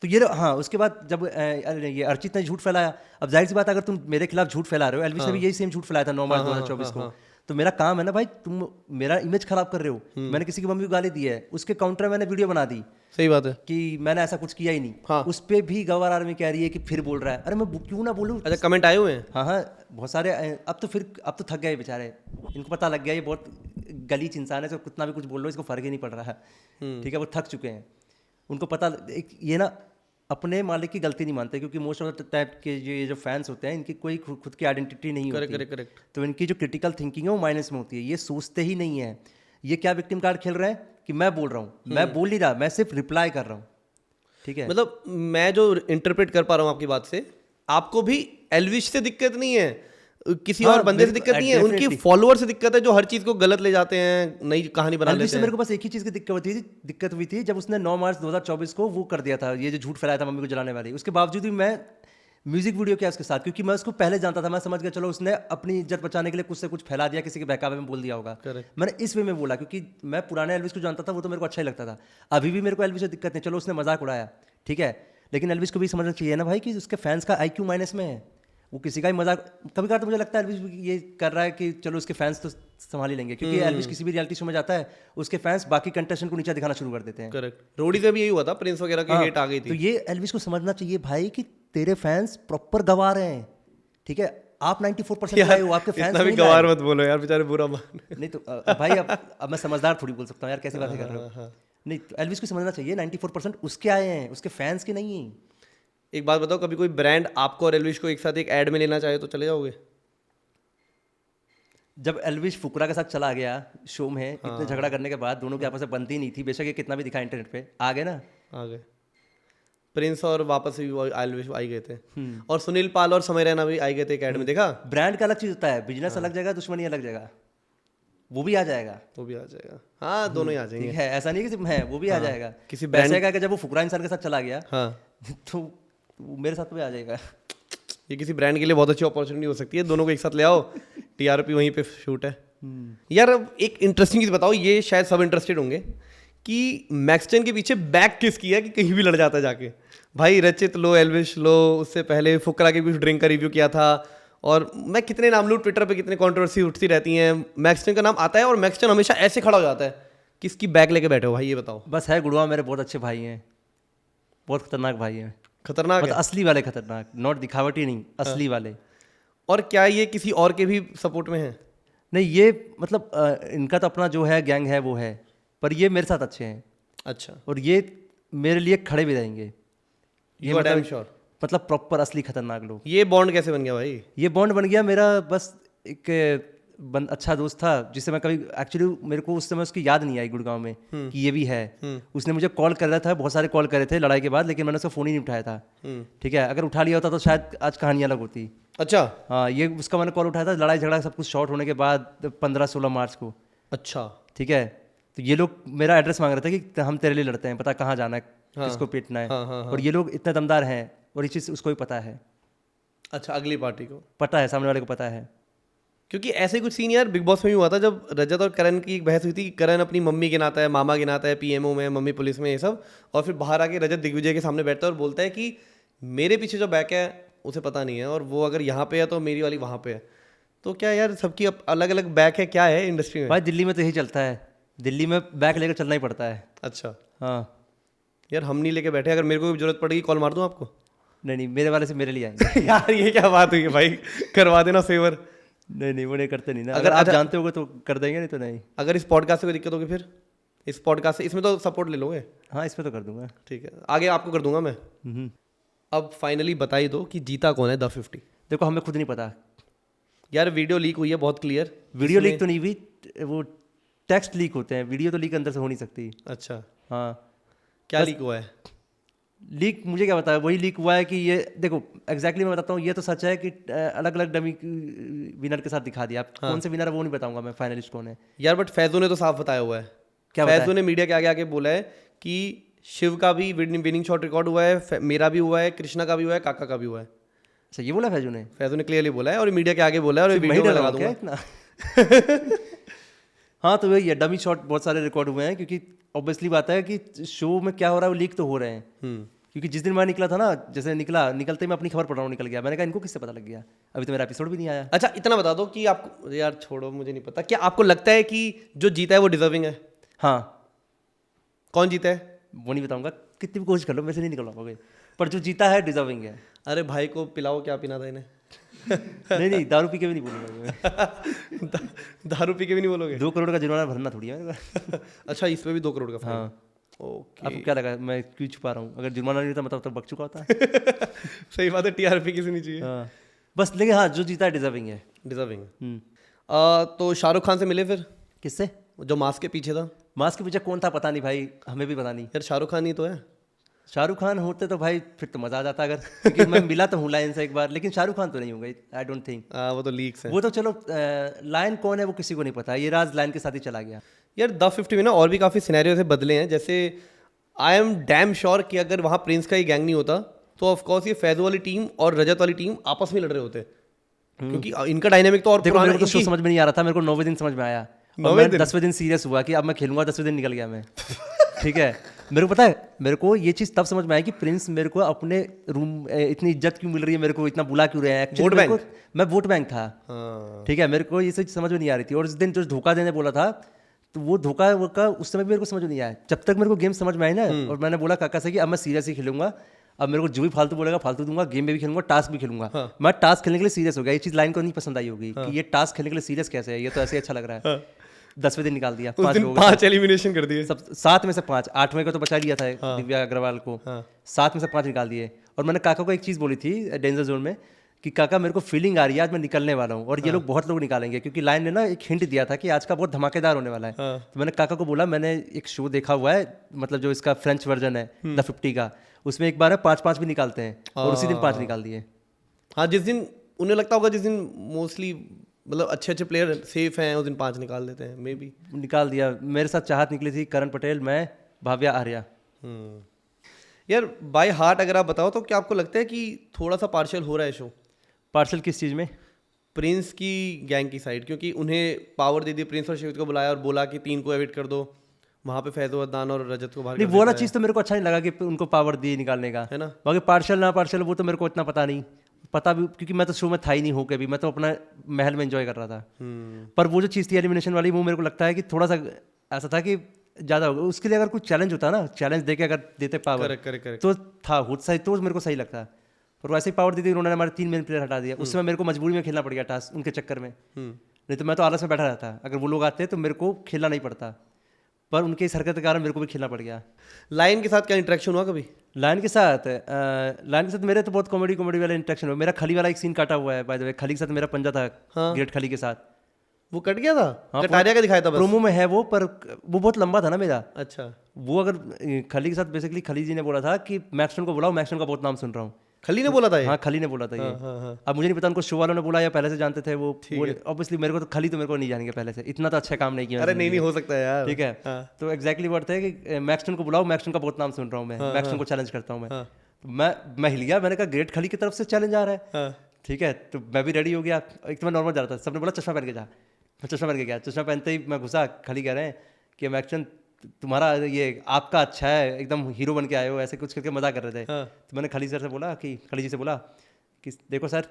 तो ये हाँ, उसके बाद जब ये अर्चित ने झूठ फैलाया, अब जाहिर सी बात अगर तुम मेरे खिलाफ झूठ फैला रहे हो, एल्विस ने भी यही सेम झूठ फैलाया था 9 मार्च 2024 को, तो मेरा काम है ना भाई, तुम मेरा इमेज खराब कर रहे हो। मैंने किसी की मम्मी को गाली दी है, उसके काउंटर में मैंने वीडियो बना दी, सही बात है कि मैंने ऐसा कुछ किया ही नहीं। हाँ। उस पे भी गवार आर्मी कह रही है कि फिर बोल रहा है। अरे मैं क्यों ना बोलूं। अच्छा कमेंट आए हुए हैं। हाँ हाँ बहुत सारे। अब तो थक गए बेचारे, इनको पता लग गया ये बहुत गलीच इंसान है, तो कितना भी कुछ बोल लो इसको फर्क ही नहीं पड़ रहा है। ठीक है, वो थक चुके हैं। उनको पता ये ना अपने मालिक की गलती नहीं मानते, क्योंकि मोस्ट ऑफ द टाइप के ये जो फैंस होते हैं इनकी कोई खुद की आइडेंटिटी नहीं होती। करेक्ट। तो इनकी जो क्रिटिकल थिंकिंग है वो माइनस में होती है, ये सोचते ही नहीं है। ये क्या विक्टिम कार्ड खेल रहे हैं कि मैं बोल रहा हूँ, मैं बोल नहीं रहा, मैं सिर्फ रिप्लाई कर रहा हूँ। ठीक है, मतलब मैं जो इंटरप्रेट कर पा रहा हूँ आपकी बात से, आपको भी एल्विश से दिक्कत नहीं है, किसी और बंदे से दिक्कत नहीं है, उनके फॉलोअर से दिक्कत है जो हर चीज को गलत ले जाते हैं, नई कहानी बना लेते हैं। मेरे को बस एक ही चीज की दिक्कत हुई थी जब उसने 9 मार्च 2024 को वो कर दिया था, ये जो झूठ फैलाया था मम्मी को जलाने वाली। उसके बावजूद भी मैं म्यूजिक वीडियो किया उसके साथ, क्योंकि मैं उसको पहले जानता था। मैं समझ गया चलो उसने अपनी इज्जत बचाने के लिए कुछ से कुछ फैला दिया, किसी के बहकावे में बोल दिया होगा। मैंने इस वे में बोला, क्योंकि मैं पुराने एल्विस को जानता था, वो तो मेरे को अच्छा ही लगता था। अभी भी मेरे को एल्विस से दिक्कत नहीं, चलो उसने मजाक उड़ाया, ठीक है, लेकिन एल्विस को भी समझना चाहिए ना भाई कि उसके फैंस का IQ माइनस में है। वो किसी का ही मजाक, कभी कभार तो मुझे लगता है एल्विस ये कर रहा है कि चलो उसके फैंस तो संभाल ही लेंगे, क्योंकि एल्विस किसी भी रियलिटी शो में जाता है उसके फैंस बाकी कंटेस्टेंट को नीचे दिखाना शुरू कर देते हैं। करेक्ट, रोडी से भी यही हुआ था, प्रिंस वगैरह की हेट आ गई थी। तो ये एल्विस को समझना चाहिए भाई कि तेरे फैंस प्रॉपर गवा रहे हैं। ठीक है, आप 94% लाए हो, आपके फैंस नहीं गवार मत बोलो यार, बेचारे बुरा मान। नहीं तो भाई अब मैं समझदार थोड़ी बोल सकता हूँ यार, कैसी बातें कर रहे हो। नहीं तो एल्विस को समझना चाहिए 94% उसके आए हैं, उसके फैंस के नहीं हैं। एक बात बताओ, कभी कोई ब्रांड आपको और एल्विश को एक साथ एक एड में लेना चाहे तो चले जाओगे? जब एल्विश फुकरा के साथ चला गया शो में, इतने झगड़ा करने के बाद, दोनों की आपस में बनती नहीं थी, बेशक ये कितना भी दिखा इंटरनेट पे, आ गए ना, आ गए। प्रिंस और वापस भी एल्विश आई गए थे, और सुनील पाल और समय रैना भी आई गए थे एक एड में, देखा? ब्रांड का अलग चीज होता है, बिजनेस अलग जगह, दुश्मनी अलग जगह, वो भी आ जाएगा। वो भी आ जाएगा, हाँ दोनों ही आ जाएंगे। ठीक है, ऐसा नहीं कि सिर्फ है, वो भी आ जाएगा। किसी ब्रांड का जब वो फुकरा इंसान के साथ चला गया, हाँ तो मेरे साथ भी आ जाएगा। ये किसी ब्रांड के लिए बहुत अच्छी अपॉर्चुनिटी हो सकती है, दोनों को एक साथ ले आओ, TRP वहीं पे शूट है। यार अब एक इंटरेस्टिंग चीज बताओ, ये शायद सब इंटरेस्टेड होंगे कि मैक्सटन के पीछे बैक किस किया कि कहीं भी लड़ जाता जाके। भाई रचित लो, एल्विश लो, उससे पहले फुकरा के भी ड्रिंक का रिव्यू किया था, और मैं कितने नाम लूँ, ट्विटर पे कितने कंट्रोवर्सी उठती रहती हैं, मैक्सटन का नाम आता है और मैक्सटन हमेशा ऐसे खड़ा हो जाता है। किसकी बैक लेके बैठे हो भाई, ये बताओ। बस है गुड़वा, मेरे बहुत अच्छे भाई हैं, बहुत खतरनाक भाई हैं। खतरनाक है? असली वाले खतरनाक, नॉट दिखावटी नहीं, असली वाले। और क्या ये किसी और के भी सपोर्ट में है? नहीं, ये मतलब इनका तो अपना जो है गैंग है वो है, पर ये मेरे साथ अच्छे हैं। अच्छा, और ये मेरे लिए खड़े भी रहेंगे, ये मतलब प्रॉपर असली खतरनाक लोग। ये बॉन्ड कैसे बन गया भाई? ये बॉन्ड बन गया मेरा, बस एक अच्छा दोस्त था जिससे मैं कभी, एक्चुअली मेरे को उस समय उसकी याद नहीं आई गुड़गांव में कि ये भी है। उसने मुझे कॉल कर रहा था, बहुत सारे कॉल करे थे लड़ाई के बाद, लेकिन मैंने उसका फ़ोन ही नहीं उठाया था। ठीक है, अगर उठा लिया होता तो शायद आज कहानी अलग होती। अच्छा, हाँ, ये उसका मैंने कॉल उठाया था लड़ाई झगड़ा सब कुछ शॉर्ट होने के बाद 15-16 मार्च को। अच्छा, ठीक है, तो ये लोग मेरा एड्रेस मांग रहे थे कि हम तेरे लिए लड़ते हैं, पता कहाँ जाना है, किसको पीटना है। और ये लोग इतने दमदार हैं, और ये चीज़ उसको भी पता है। अच्छा, अगली पार्टी को पता है, सामने वाले को पता है। क्योंकि ऐसे कुछ सीन यार बिग बॉस में भी हुआ था, जब रजत और करण की एक बहस हुई थी कि करण अपनी मम्मी गिनाता है, मामा गिनाता है, PMO में, मम्मी पुलिस में, ये सब, और फिर बाहर आके रजत दिग्विजय के सामने बैठता है और बोलता है कि मेरे पीछे जो बैक है उसे पता नहीं है, और वो अगर यहाँ पे है तो मेरी वाली वहाँ पे है। तो क्या यार सबकी अलग अलग बैक है, क्या है इंडस्ट्री में? भाई दिल्ली में तो यही चलता है, दिल्ली में बैग लेकर चलना ही पड़ता है। अच्छा हाँ। यार हम नहीं लेके बैठे, अगर मेरे को भी जरूरत पड़ेगी कॉल मार दूं आपको? नहीं, मेरे वाले से मेरे लिए आएंगे। यार ये क्या बात हुई है भाई, करवा देना फेवर। नहीं, वो नहीं करते नहीं ना। अगर अगर आप अच्छा- जानते होगे तो कर देंगे, नहीं तो नहीं। अगर इस पॉडकास्ट से कोई दिक्कत होगी फिर? इस पॉडकास्ट से, इसमें तो सपोर्ट ले लोगे? हाँ, इस पे तो कर दूंगा। ठीक है, आगे आपको कर दूंगा मैं। अब फाइनली बता ही दो कि जीता कौन है द 50। देखो, हमें खुद नहीं पता। यार वीडियो लीक हुई है बहुत क्लियर। वीडियो लीक तो नहीं हुई, वो टेक्स्ट लीक होते हैं, वीडियो तो लीक अंदर से हो नहीं सकती। अच्छा, हाँ। क्या लीक हुआ है? लीक मुझे क्या पता है, वही लीक हुआ है कि ये देखो एग्जैक्टली मैं बताता हूँ, ये तो सच है कि अलग अलग डमी विनर के साथ दिखा दिया। आप कौन से विनर है वो नहीं बताऊंगा मैं, फाइनलिस्ट कौन है। यार बट फैजू ने तो साफ बताया हुआ है। क्या फैजू ने मीडिया के आगे आके बोला है कि शिव का भी विनिंग शॉट रिकॉर्ड हुआ है, मेरा भी हुआ है, कृष्णा का भी हुआ है, काका का भी हुआ है। अच्छा, ये बोला फैजू ने? फैजू ने क्लियरली बोला है और मीडिया के आगे बोला है, और मैं वीडियो ही में डरा लगा हूँ क्या दूंगा। इतना? हाँ, तो वही है, डमी शॉट बहुत सारे रिकॉर्ड हुए हैं, क्योंकि ऑब्वियसली बात है कि शो में क्या हो रहा है वो लीक तो हो रहे हैं। क्योंकि जिस दिन मैं निकला था ना, जैसे निकलते ही मैं अपनी खबर पढ़ रहा हूँ, निकल गया। मैंने कहा इनको किससे पता लग गया, अभी तो मेरा एपिसोड भी नहीं आया। अच्छा इतना बता दो कि आपको, यार छोड़ो मुझे नहीं पता, क्या आपको लगता है कि जो जीता है वो डिजर्विंग है? हाँ। कौन जीता है? वो नहीं बताऊंगा, कितनी भी कोशिश कर लो वैसे नहीं निकल पाओगे, पर जो जीता है डिजर्विंग है। अरे भाई को पिलाओ, क्या पीना था इन्हें? नहीं, दारू पी के भी नहीं बोलूंगा मैं। दारू पी के भी नहीं बोलोगे? 2 करोड़ का जुर्माना भरना थोड़ी है मेरे को। अच्छा, इसमें भी 2 करोड़ का फाइन? हाँ। ओके। आपको क्या लगा मैं क्यों छुपा रहा हूँ? अगर जुर्माना नहीं था मतलब तो बक चुका होता। सही बात है, टीआरपी किसी नहीं चाहिए। हाँ, बस। लेकिन हाँ, जो जीता है डिजर्विंग है। डिजर्विंग। तो शाहरुख खान से मिले फिर? किससे? जो मास्क के पीछे था। मास्क के पीछे कौन था पता नहीं भाई, हमें भी पता नहीं। यार शाहरुख खान ही तो है। शाहरुख खान होते तो भाई फिर तो मजा आ जाता, अगर क्योंकि मैं मिला तो हूँ लायन से एक बार, लेकिन शाहरुख खान तो नहीं होगा, आई डोंट थिंक। वो तो लीक्स है। वो तो चलो, लायन कौन है वो किसी को नहीं पता, ये राज लायन के साथ ही चला गया। यार द 50 में ना और भी काफ़ी सिनेरियो से बदले हैं। जैसे आई एम डैम श्योर कि अगर वहाँ प्रिंस का ही गैंग नहीं होता तो ऑफकोर्स ये फैजू वाली टीम और रजत वाली टीम आपस में लड़ रहे होते, क्योंकि इनका डायनेमिक तो और देखो, पुराना। मेरे को तो शो समझ में नहीं आ रहा था, मेरे को 9वें दिन समझ में आया। 10वें दिन सीरियस हुआ कि अब मैं खेलूंगा, 10वें दिन निकल गया मैं। ठीक है, मेरे को पता है, मेरे को ये चीज़ तब समझ में आई कि प्रिंस मेरे को अपने रूम इतनी इज्जत क्यों मिल रही है, मेरे को इतना बुला क्यों रहे हैं। Vote bank? मैं वोट बैंक था। हाँ। ठीक है, मेरे को ये चीज़ समझ में नहीं आ रही थी। और उस दिन जो धोखा देने बोला था, तो वो धोखा का उस समय भी मेरे को समझ में नहीं आया। जब तक मेरे को गेम समझ में आई ना, और मैंने बोला काका से कि अब मैं सीरियस ही खेलूंगा, अब मेरे को जो भी फालतू बोलेगा फालतू दूंगा, गेम में भी खेलूंगा, टास्क भी खेलूंगा। मैं टास्क खेलने के लिए सीरियस हो गया। ये चीज़ लाइन को नहीं पसंद आई होगी कि ये टास्क खेलने के लिए सीरियस कैसे है, ये तो ऐसे ही अच्छा लग रहा है। 10वें दिन निकाल दिया, 5 एलिमिनेशन कर दिए। सब 7 में से 5, 8वें को तो बचा लिया था दिव्या अग्रवाल को। 7 में से 5 निकाल दिए। और मैंने काका को एक चीज़ बोली थी डेंजर जोन में कि काका मेरे को फीलिंग आ रही है आज मैं निकलने वाला हूँ, और ये लोग बहुत लोग निकालेंगे, क्योंकि लाइन ने ना एक हिंट दिया था कि आज का बहुत धमाकेदार होने वाला है। तो मैंने काका को बोला, मैंने एक शो देखा हुआ है, मतलब जो इसका फ्रेंच वर्जन है द 50 का, उसमें एक बार है 5-5 भी निकालते हैं, और उसी दिन 5 निकाल दिए। हाँ, जिस दिन उन्हें लगता होगा, जिस दिन मोस्टली मतलब अच्छे अच्छे प्लेयर सेफ हैं, उस दिन 5 निकाल देते हैं, मे बी निकाल दिया। मेरे साथ चाहत निकली थी, करण पटेल, मैं, भाव्या आर्या। यार बाय हार्ट अगर आप बताओ तो क्या आपको लगता है कि थोड़ा सा पार्शियल हो रहा है शो? पार्सल किस चीज़ में? प्रिंस की गैंग की साइड, क्योंकि उन्हें पावर दे दी, प्रिंस और शिवित को बुलाया और बोला कि 3 को एविट कर दो, वहाँ पे फैजो अदनान और रजत को बाहर नहीं, वो वाला चीज़ तो मेरे को अच्छा नहीं लगा कि उनको पावर दी निकालने का, है ना। बाकी पार्शल ना पार्शल वो तो मेरे को इतना पता नहीं, पता भी क्योंकि मैं तो शो में था ही नहीं हो के भी, मैं तो अपना महल में एंजॉय कर रहा था। पर वो जो चीज़ थी एलिमिनेशन वाली, वो मेरे को लगता है कि थोड़ा सा ऐसा था कि ज़्यादा होगा। उसके लिए अगर कुछ चैलेंज होता ना, चैलेंज देके अगर देते पावर तो था, हो सही तो मेरे को सही लगता। पर वैसे ही पावर दी थी उन्होंने, हमारे 3 मेन प्लेयर हटा दिया। उस समय मेरे को मजबूरी में खेलना पड़ गया टास्क उनके चक्कर में, नहीं तो मैं तो आलस में बैठा रहता। अगर वो लोग आते तो मेरे को खेलना नहीं पड़ता, पर उनके इस हरकत के कारण मेरे को भी खेलना पड़ गया। लाइन के साथ क्या इंटरेक्शन हुआ कभी? लाइन के साथ मेरे तो बहुत कॉमेडी वाला इंटरेक्शन हुआ। मेरा खली वाला एक सीन काटा हुआ है बाय द वे, खली के साथ मेरा पंजा था। ग्रेट खली के साथ वो कट गया था। कटारिया का दिखाया था बस, प्रोमो में है वो, पर वो बहुत लंबा था ना मेरा। अच्छा, वो अगर खली के साथ बेसिकली खली जी ने बोला था कि मैक्सटन को बुलाओ, मैक्सटन का बहुत नाम सुन रहा हूँ। खली ने बोला था ये? हाँ, खली ने बोला था ये। अब मुझे नहीं पता उनको शो वालों ने बोला या पहले से जानते थे वो। ऑब्वियसली मेरे को तो खली तो मेरे को नहीं जानेंगे पहले से, इतना तो अच्छा काम नहीं किया। अरे नहीं हो सकता यार। ठीक है, तो एग्जैक्टली वर्ड है कि मैक्सटन को बुलाओ, मैक्सटन का बहुत नाम सुन रहा हूँ मैं, मैक्सटन को चैलेंज करता हूँ मैं। मैं हिल गया, मैंने कहा ग्रेट खली की तरफ से चैलेंज आ रहा है। ठीक है, तो मैं भी रेडी हो गया। एक तो मैं नॉर्मल जा रहा था, सबने बोला चश्मा पहन के जा, मैं चश्मा पहन के गया। चश्मा पहनते ही मैं घुसा, खली कह रहे हैं कि मैक्सटन तुम्हारा ये आपका अच्छा है, एकदम हीरो बन के आए हो, ऐसे कुछ करके मजा कर रहे थे। तो मैंने खली सर से बोला कि खली जी से बोला कि देखो सर,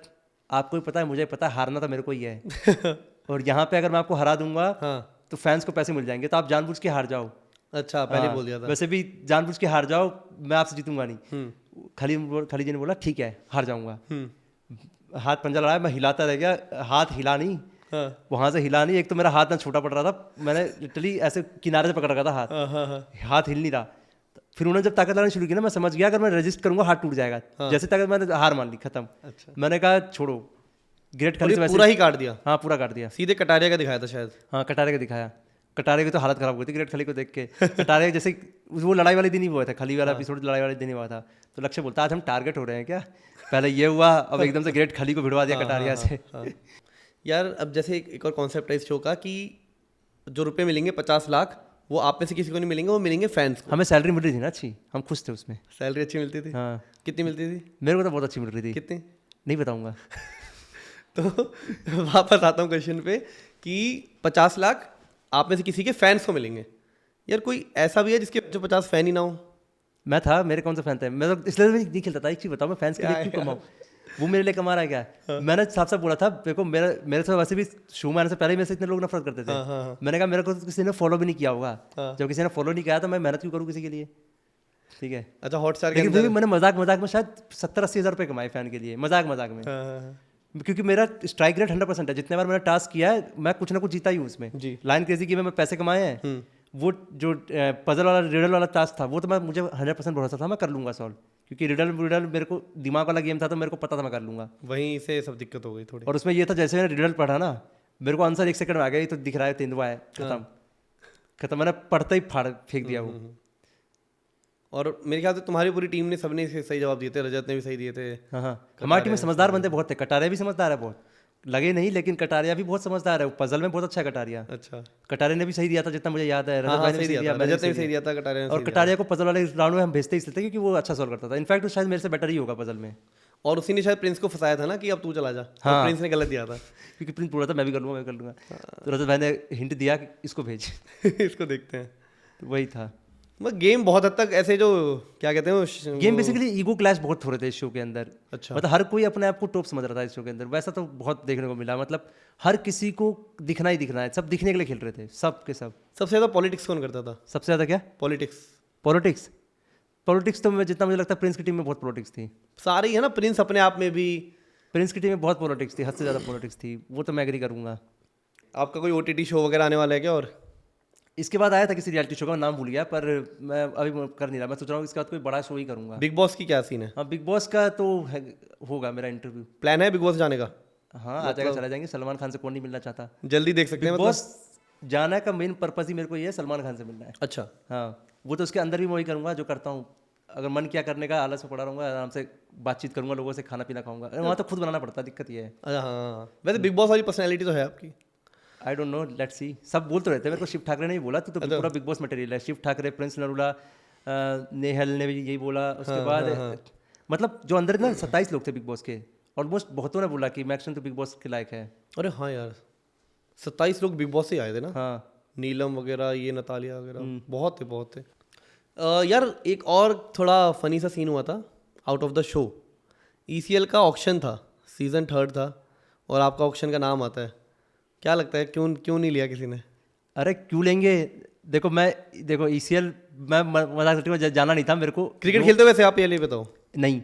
आपको भी पता है, मुझे पता है, हारना तो मेरे को ही है और यहाँ पे अगर मैं आपको हरा दूंगा तो फैंस को पैसे मिल जाएंगे, तो आप जानबूझ के हार जाओ। अच्छा, पहले बोल दिया था। वैसे भी जानबूझ के हार जाओ, मैं आपसे जीतूंगा नहीं। खाली जी ने बोला ठीक है हार जाऊंगा। हाथ पंजा लड़ाया, मैं हिलाता रह गया, हाथ हिला नहीं। वहां से हिला नहीं, एक तो मेरा हाथ ना छोटा पड़ रहा था, मैंने लिटरली ऐसे किनारे से पकड़ रखा था हाथ हिल नहीं रहा। फिर उन्होंने जब ताकत लगानी शुरू की ना, मैं समझ गया अगर मैं रजिस्ट करूंगा हाथ टूट जाएगा। जैसे ताकत मैंने हार मान ली, खत्म। अच्छा। मैंने कहा छोड़ो, ग्रेट खली से वैसे पूरा ही काट दिया। हाँ पूरा काट दिया। सीधे कटारिया का दिखाया था शायद। हाँ कटारे का दिखाया। कटारे की तो हालत खराब हो गई थी ग्रेट खली को देख के। कटारे जैसे वो लड़ाई वाले दिन ही हुआ था, खली वाला एपिसोड लड़ाई वाले दिन ही हुआ था। तो लक्ष्य बोलता आज हम टारगेट हो रहे हैं क्या, पहले ये हुआ, अब एकदम से ग्रेट खली को भिड़वा दिया कटारिया से। यार अब जैसे एक और कॉन्सेप्ट है इस शो का कि जो रुपए मिलेंगे 50 लाख वो आप में से किसी को नहीं मिलेंगे, वो मिलेंगे फैंस को। हमें सैलरी मिल रही थी ना अच्छी, हम खुश थे उसमें। सैलरी अच्छी मिलती थी? हाँ। कितनी मिलती थी? मेरे को तो बहुत अच्छी मिल रही थी। कितनी नहीं बताऊंगा। तो वापस आता हूँ क्वेश्चन पे कि 50 लाख आप में से किसी के फैंस को मिलेंगे। यार कोई ऐसा भी है जिसके जो 50 फैन ही ना हो? मैं था, मेरे कौन सा फैन था, मैं तो इसलिए नहीं खेलता था। एक चीज बताओ, मैं फैंस के लिए क्यों कमाऊँ, वो मेरे लिए कमा रहा है क्या? मैंने साफ साफ बोला था, देखो मेरे से वैसे भी शो में आने से पहले ही मेरे से इतने लोग नफरत करते थे। मैंने कहा मेरे को तो किसी ने फॉलो भी नहीं किया होगा। जब किसी ने फॉलो नहीं किया तो मैं मेहनत क्यों करूँ किसी के लिए, ठीक है। अच्छा, हॉटस्टार के लेकिन अंदर मैंने मजाक में शायद 70-80 हज़ार रुपये कमाए फैन के लिए, मजाक में। क्योंकि मेरा स्ट्राइक रेट 100% है। जितने बार मैंने टास्क किया है मैं कुछ ना कुछ जीता ही हूँ उसमें। लाइन क्रेजी की में मैं पैसे कमाए हैं। वो जो पजल वाला रिडल वाला टास्क था वो तो मुझे 100% भरोसा था मैं कर लूँगा सॉल्व, क्योंकि रिडल मेरे को दिमाग वाला गेम था तो मेरे को पता था मैं कर लूँगा। वहीं से सब दिक्कत हो गई थोड़ी। और उसमें ये था जैसे मैंने रिडल पढ़ा ना, मेरे को आंसर 1 सेकंड में आ गया, ये तो दिख रहा है तेंदुआ है, खत्म। मैंने पढ़ते ही फाड़ फेंक दिया वो। और मेरे ख्याल से तुम्हारी पूरी टीम ने सबने सही जवाब दिए थे, रजत ने भी सही दिए थे। हाँ, हमारी टीम में समझदार बंदे बहुत थे। कटारिया भी समझदार है बहुत, लगे नहीं लेकिन कटारिया भी बहुत समझदार है, पजल में बहुत अच्छा है कटारिया। अच्छा, कटारिया ने भी सही दिया था जितना मुझे याद है। रजत ने भी सही दिया था, कटारिया ने। और कटारिया को पजल वाले राउंड में हम भेजते इसलिए थे क्योंकि वो अच्छा सॉल्व करता था। इनफैक्ट वो शायद मेरे से बेटर ही होगा पजल में। और उसी ने शायद प्रिंस को फंसाया था ना कि अब तू चला जा। हाँ। प्रिंस ने गलत दिया था क्योंकि प्रिंस बोला था मैं भी कर लूँगा। तो रजत भाई ने हिंट दिया कि इसको भेज। इसको देखते हैं। तो वही था। मतलब गेम बहुत हद तक ऐसे जो क्या कहते हैं गेम बेसिकली ईगो क्लैश बहुत हो रहे थे इस शो के अंदर। अच्छा। मतलब हर कोई अपने आप को टॉप समझ रहा था इस शो के अंदर, वैसा तो बहुत देखने को मिला। मतलब हर किसी को दिखना ही दिखना है, सब दिखने के लिए खेल रहे थे, सब के सब। सबसे ज़्यादा पॉलिटिक्स कौन करता था? सबसे ज़्यादा क्या? पॉलिटिक्स तो जितना मुझे लगता है प्रिंस की टीम में बहुत पॉलिटिक्स थी। सारी है ना, प्रिंस अपने आप में भी। प्रिंस की टीम में बहुत पॉलिटिक्स थी, हद से ज़्यादा पॉलिटिक्स थी, वो तो मैं एग्री करूँगा। आपका कोई OTT शो वगैरह आने वाला है क्या? और इसके बाद आया था किसी रियलिटी शो का, नाम भूल गया, पर मैं अभी कर नहीं रहा। मैं सोच रहा हूँ इसके बाद कोई बड़ा शो ही करूँगा। बिग बॉस की क्या सीन है? हाँ, बिग बॉस का तो होगा मेरा इंटरव्यू। प्लान है बिग बॉस जाने का? हाँ, आ जाएगा, चला जाएंगे। सलमान खान से कौन नहीं मिलना चाहता? जल्दी देख सकते हैं। बिग बॉस जाना का मेन पर्पज ही मेरे को ये है, सलमान खान से मिलना है। अच्छा। हाँ, वो तो उसके अंदर भी मैं वही करूँगा जो करता हूँ। अगर मन क्या करने का, आलस में पड़ा रहूँगा, आराम से बातचीत करूँगा लोगों से, खाना पीना खाऊंगा। वहाँ तो खुद बनाना पड़ता है, दिक्कत ये है। अच्छा हाँ, वैसे बिग बॉस वाली पर्सनैलिटी तो है आपकी। I don't know, let's see. सब बोल तो रहते हैं मेरे को, शिव ठाकरे ने ही बोला तो पूरा बिग बॉस मटेरियल है। शिव ठाकरे, प्रिंस नरूला, नेहल ने भी यही बोला। उसके बाद मतलब जो अंदर ना 27 लोग थे बिग बॉस के, ऑलमोस्ट बहुतों ने बोला कि मैक्सन तो बिग बॉस के लायक है। अरे हाँ यार, 27 लोग बिग बॉस से आए थे ना। हाँ, नीलम वगैरह, ये नतालिया वगैरह, बहुत थे। यार एक और थोड़ा फनी सा सीन हुआ था out of the show. ECL का ऑक्शन था, सीज़न 3 था, और आपका ऑक्शन का नाम आता है। क्या लगता है क्यों नहीं लिया किसी ने? अरे क्यों लेंगे, देखो ECL मैं मजाक करती हूँ, जाना नहीं था मेरे को। क्रिकेट खेलते वैसे आप ये बताओ? नहीं।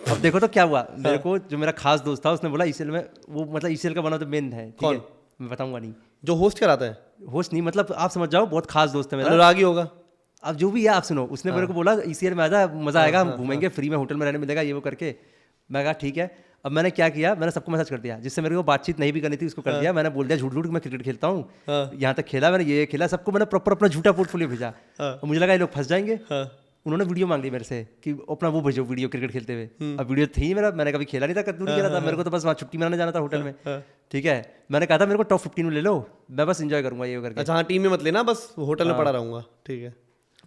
अब देखो तो क्या हुआ, मेरे को जो मेरा खास दोस्त था उसने बोला ECL में, वो मतलब ECL का वन ऑफ द मेन है। कौन? मैं बताऊंगा नहीं। जो होस्ट कराता है? होस्ट नहीं, मतलब आप समझ जाओ, बहुत खास दोस्त है मेरा। अनुराग ही होगा। अब जो भी है आप सुनो, उसने मेरे को बोला ECL में आजा, मजा आएगा, हम घूमेंगे, फ्री में होटल में रहने मिलेगा, ये वो करके। मैं कहा ठीक है। अब मैंने क्या किया, मैंने सबको मैसेज कर दिया, जिससे मेरे को बातचीत नहीं भी करनी थी उसको कर दिया। मैंने बोल दिया झूठ मैं क्रिकेट खेलता हूँ, यहाँ तक खेला मैंने, ये खेला, सबको मैंने प्रॉपर अपना झूठा पोर्टफोलियो भेजा। और मुझे लगा ये लोग फंस जाएंगे। उन्होंने वीडियो मांग ली मेरे से कि अपना वो भेजो वीडियो क्रिकेट खेलते हुए। अब वीडियो थी मेरा, मैंने कभी खेला नहीं था, कद्दू नहीं खेला था, मेरे को तो बस वहाँ छुट्टी मनाने जाना था होटल में। ठीक है, मैंने कहा था मेरे को टॉप 15 में ले लो, मैं बस एंजॉय करूंगा ये करके। अच्छा हाँ, टीम में मत लेना, बस होटल में पड़ा रहूंगा। ठीक है,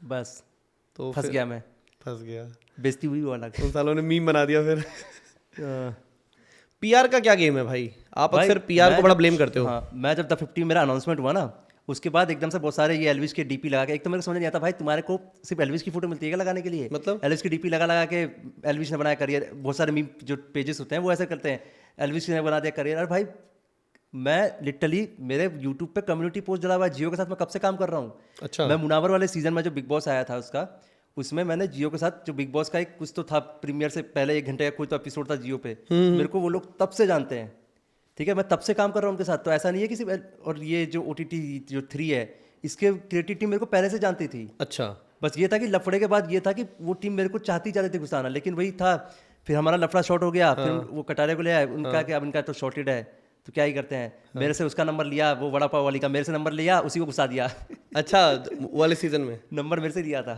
बस तो फंस गया मैं, बेइज्जती हुई वो अलग। उन सालों ने मीम बना दिया फिर। PR का क्या गेम है भाई? आप अक्सर PR को बड़ा ब्लेम करते हो। हाँ, मैं जब द 50 मेरा अनाउंसमेंट हुआ ना, उसके बाद एकदम से बहुत सारे ये एल्विस के DP लगा के, एक तो मेरे को समझ नहीं आता भाई तुम्हारे को सिर्फ एल्विस की फोटो मिलती है क्या लगाने के लिए? मतलब एल्विस की DP लगा के एल्विस ने बनाया करियर। बहुत सारे मीम जो पेजेस होते हैं वो ऐसे करते हैं, एल्विस ने बना दिया करियर। और भाई मैं लिटरली मेरे यूट्यूब पे कम्युनिटी पोस्ट डला हुआ है जियो के साथ। मैं कब से काम कर रहा हूँ। अच्छा। मैं मुनावर वाले सीजन में जो बिग बॉस आया था उसका, उसमें मैंने जियो के साथ जो बिग बॉस का एक कुछ तो था प्रीमियर से पहले 1 घंटे का कोई तो एपिसोड था जियो पे, मेरे को वो लोग तब से जानते हैं। ठीक है, मैं तब से काम कर रहा हूँ उनके साथ। तो ऐसा नहीं है कि सिर्फ, और ये जो OTT जो 3 है इसके क्रिएटिव टीम मेरे को पहले से जानती थी। अच्छा। बस ये था कि लफड़े के बाद ये था कि वो टीम मेरे को चाहती जाती थी घुसाना, लेकिन वही था। फिर हमारा लफड़ा शॉर्ट हो गया, फिर वो कटारे को ले आए, उनका कि अब इनका तो शॉर्टेड है तो क्या ही करते हैं। मेरे से उसका नंबर लिया, वो वड़ा पाव वाली का मेरे से नंबर लिया, उसी को घुसा दिया। अच्छा, वो वाले सीजन में नंबर मेरे से लिया था।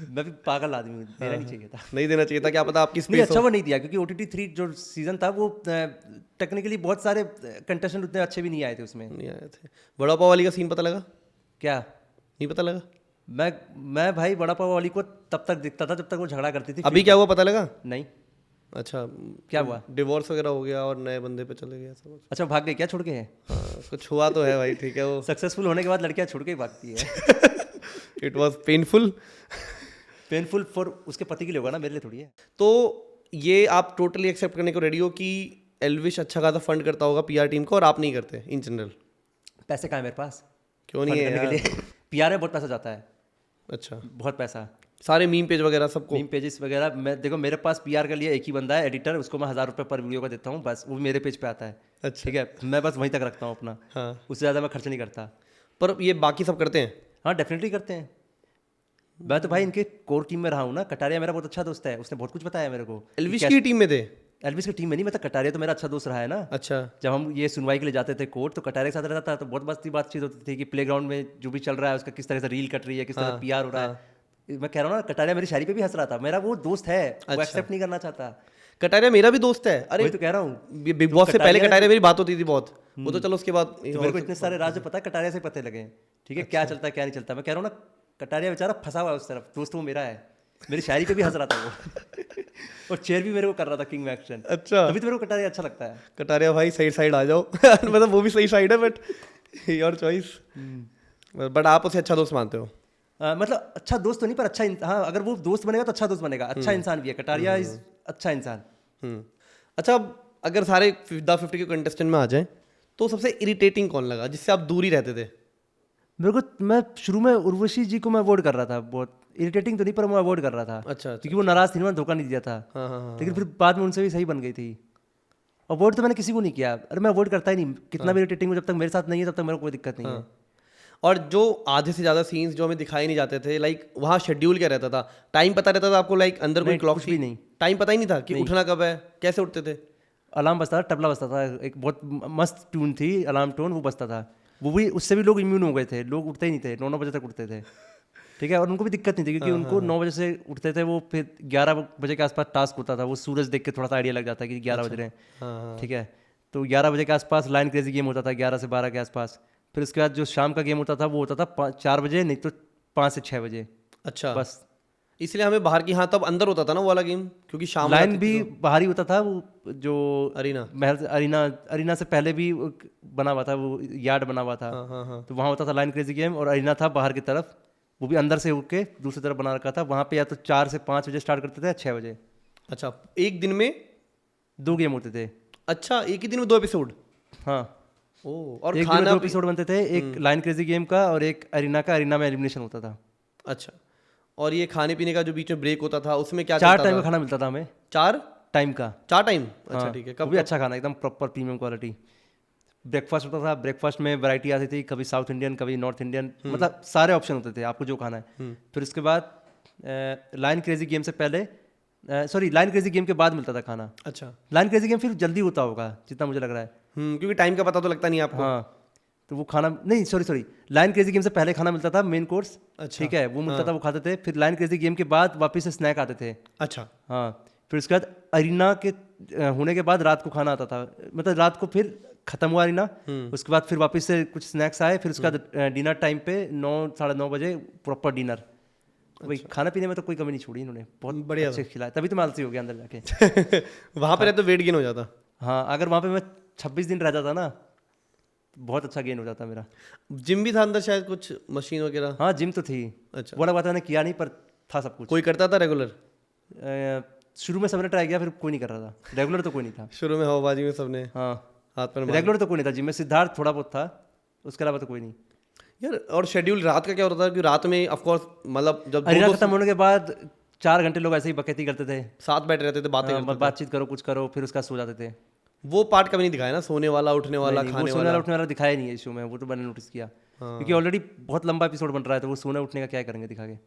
मैं भी पागल आदमी हूँ, देना नहीं चाहिए था। नहीं देना चाहिए था, क्या पता आपकी नहीं, स्पेस अच्छा वो नहीं दिया क्योंकि OTT 3 जो सीजन था वो टेक्निकली बहुत सारे कंटेस्टेंट उतने अच्छे भी नहीं आए थे उसमें। नहीं आए थे। बड़ा पाव वाली का सीन पता लगा? क्या नहीं पता लगा? मैं भाई वड़ा पाव वाली को तब तक दिखता था जब तक वो झगड़ा करती थी। अभी क्या हुआ पता लगा? नहीं। अच्छा, क्या हुआ? डिवोर्स वगैरह हो गया और नए बंदे पे चले गए सब। अच्छा, भाग गए क्या छोड़ के? हैं हाँ, कुछ हुआ तो है भाई, ठीक है। वो सक्सेसफुल होने के बाद लड़कियां छोड़ के ही भागती है। It was painful. Painful for उसके पति के लिए होगा ना, मेरे लिए थोड़ी है। तो ये आप टोटली एक्सेप्ट करने को रेडी हो कि एल्विश अच्छा खासा फंड करता होगा PR टीम को और आप नहीं करते इन जनरल? पैसे कहाँ है मेरे पास? क्यों नहीं है यार? PR में बहुत पैसा जाता है। अच्छा, बहुत पैसा। सारे मीम पेज वगैरह सबको? मीम पेजेस वगैरह, मैं देखो मेरे पास PR के लिए एक ही बंदा है एडिटर, उसको मैं 1000 रुपये पर वीडियो का देता हूँ, बस वो मेरे पेज पे आता है। अच्छा। ठीक है, मैं बस वहीं तक रखता हूँ अपना। हाँ। उससे ज़्यादा मैं खर्च नहीं करता। पर ये बाकी सब करते हैं? हाँ, डेफिनेटली करते हैं। मैं तो भाई इनके कोर टीम में रहा हूँ ना। कटारिया मेरा बहुत अच्छा दोस्त है, उसने बहुत कुछ बताया मेरे को। एल्विश की टीम में थे? एल्विस की टीम में नहीं, मैं तो कटारिया तो मेरा अच्छा दोस्त रहा है ना। अच्छा। जब हम ये सुनवाई के लिए जाते थे कोर्ट, तो कटारिया के साथ रहता था, तो बहुत बातचीत होती थी कि प्लेग्राउंड में जो भी चल रहा है उसका किस तरह से रील कट रही है, किस तरह PR हो रहा है। मैं कह रहा हूँ ना, कटारिया मेरी शायरी पे भी हंस रहा था। मेरा वो दोस्त है, वो एक्सेप्ट नहीं करना चाहता। कटारिया मेरा भी दोस्त है। अरे वही तो कह रहा हूँ, बिग बॉस से पहले कटारिया मेरी बात होती थी बहुत। वो तो चलो उसके बाद तो मेरे को इतने सारे राज पता है, कटारिया से पता लगे। ठीक है, क्या चलता है क्या नहीं चलता। मैं कह रहा हूँ ना, कटारिया बेचारा फंसा हुआ है उस तरफ, दोस्त वो मेरा है। मेरी शायरी पे भी हंस रहा था वो। और चेयर भी मेरे को कर रहा था किंग में एक्शन। अच्छा, तभी तो मेरे को कटारिया अच्छा लगता है। कटारिया भाई सही साइड आ जाओ। मतलब वो भी सही साइड है, बट योर चॉइस। बट आप उसे अच्छा दोस्त मानते हो? मतलब अच्छा दोस्त तो नहीं, पर अच्छा हाँ, अगर वो दोस्त बनेगा तो अच्छा दोस्त बनेगा। अच्छा इंसान भी है कटारिया, इज अच्छा इंसान। अच्छा, अब अगर सारे द 50 के कंटेस्टेंट में आ जाएं तो सबसे इरिटेटिंग कौन लगा जिससे आप दूर ही रहते थे? मेरे को, मैं शुरू में उर्वशी जी को मैं अवॉइड कर रहा था। बहुत इरिटेटिंग तो नहीं, पर मैं अवॉइड कर रहा था। अच्छा। क्योंकि वो नाराज थी ना, धोखा नहीं दिया था। हाँ हाँ हाँ। लेकिन फिर बाद में उनसे भी सही बन गई थी। अवॉइड तो मैंने किसी को नहीं किया। अरे मैं अवॉइड करता ही नहीं, कितना भी इरिटेटिंग हो, जब तक मेरे साथ नहीं है तब तक मेरे को कोई दिक्कत नहीं है। और जो आधे से ज़्यादा सीन्स जो हमें दिखाई नहीं जाते थे, लाइक वहाँ शेड्यूल क्या रहता था? टाइम पता रहता था आपको? लाइक अंदर कोई क्लॉक भी नहीं, टाइम पता ही नहीं था कि उठना कब है? कैसे उठते थे? अलार्म बजता था, तबला बजता था, एक बहुत मस्त ट्यून थी अलार्म टोन, वो बजता था। वो भी, उससे भी लोग इम्यून हो गए थे। लोग उठते ही नहीं थे, 9 बजे तक उठते थे। ठीक है, और उनको भी दिक्कत नहीं थी क्योंकि उनको 9 बजे से उठते थे वो। फिर 11 बजे के आसपास टास्क होता था, वो सूरज देख के थोड़ा सा आइडिया लग जाता है कि 11 बज रहे हैं। ठीक है, तो 11 बजे के आसपास लाइन क्रेजी गेम होता था, 11 से 12 के आसपास। फिर उसके बाद जो शाम का गेम होता था वो होता था 4 बजे, नहीं तो 5 से 6 बजे। अच्छा, बस इसलिए हमें बाहर की, हाँ तब अंदर होता था ना वो वाला गेम, क्योंकि शाम लाइन भी बाहर ही होता था। वो जो अरीना महल अरीना से पहले भी बना हुआ था, वो यार्ड बना हुआ था। तो वहाँ होता था लाइन क्रेजी गेम, और अरीना था बाहर की तरफ, वो भी अंदर से होके दूसरी तरफ बना रखा था। वहाँ पे या तो 4 से 5 बजे स्टार्ट करते थे, 6 बजे। अच्छा, एक दिन में 2 गेम होते थे। अच्छा, एक ही दिन में 2 एपिसोड? हाँ, और एक दिन में 2 एपिसोड बनते थे, एक लाइन क्रेजी गेम का और एक अरीना का। अरीना में एलिमिनेशन होता था। अच्छा, और ये खाने पीने का जो बीच में ब्रेक होता था उसमें क्या 4 टाइम का खाना मिलता था हमें। 4 टाइम का? 4 टाइम? अच्छा, ठीक है। कब भी अच्छा खाना, एकदम प्रॉपर प्रीमियम क्वालिटी। ब्रेकफास्ट होता था, ब्रेकफास्ट में वैरायटी आती थी, कभी साउथ इंडियन, कभी नॉर्थ इंडियन, मतलब सारे ऑप्शन होते थे, आपको जो खाना है। फिर उसके बाद लाइन क्रेजी गेम से पहले, सॉरी लाइन क्रेजी गेम के बाद मिलता था खाना। अच्छा, लाइन क्रेजी गेम फिर जल्दी होता होगा जितना मुझे लग रहा है। क्योंकि टाइम का पता तो लगता नहीं आपको। हाँ, तो वो खाना नहीं, सॉरी लाइन क्रेजी गेम से पहले खाना मिलता था, मेन कोर्स। अच्छा, ठीक है, वो मिलता था, वो खाते थे। फिर लाइन क्रेजी गेम के बाद वापस से स्नैक आते थे। अच्छा, हाँ, फिर उसके बाद अरीना के होने के बाद रात को खाना आता था, मतलब रात को फिर खत्म हुआ अरीना। उसके बाद फिर वापस से कुछ स्नैक्स आए। फिर उसके बाद डिनर टाइम पे 9 साढ़े 9 बजे प्रॉपर डिनर। वही खाना पीने में तो कोई कमी नहीं छोड़ी इन्होंने, बहुत बढ़िया अच्छे खिलाया, तभी तो मैं आलसी हो गया अंदर जाके। वहाँ पे रहते वेट गेन हो जाता। हाँ, अगर वहाँ पे मैं 26 दिन रह जाता ना, बहुत अच्छा गेन हो जाता मेरा। जिम भी था अंदर शायद, कुछ मशीन वगैरह? हाँ, जिम तो थी। अच्छा, वो अलग बात है, मैंने किया नहीं, पर था सब कुछ। कोई करता था रेगुलर? शुरू में सबने ट्राई किया, फिर कोई नहीं कर रहा था रेगुलर, तो कोई नहीं था शुरू में हवाबाजी में सबने। हाँ, हाथ पैर रेगुलर तो कोई नहीं था जिम में, सिद्धार्थ थोड़ा बहुत था, उसके अलावा तो कोई नहीं। यार और शेड्यूल रात का क्या होता था कि रात में ऑफ कोर्स मतलब जब अरीना खत्म होने के बाद 4 घंटे लोग ऐसे ही बकैती करते थे, साथ बैठे रहते थे, बातें करते थे। बातचीत करो, कुछ करो, फिर उसका सो जाते थे। वो पार्ट कभी नहीं दिखाया ना, सोने वाला, उठने वाला, नहीं, वो खाने सोने वाला। वाला उठने वाला दिखाया नहीं है इस शो में, वो तो मैंने नोटिस किया, क्योंकि ऑलरेडी बहुत लंबा एपिसोड बन रहा है, तो वो सोने उठने का क्या करेंगे दिखा के।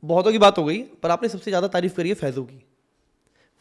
बहुतों की बात हो गई, पर आपने सबसे ज्यादा तारीफ करी है फैजू की।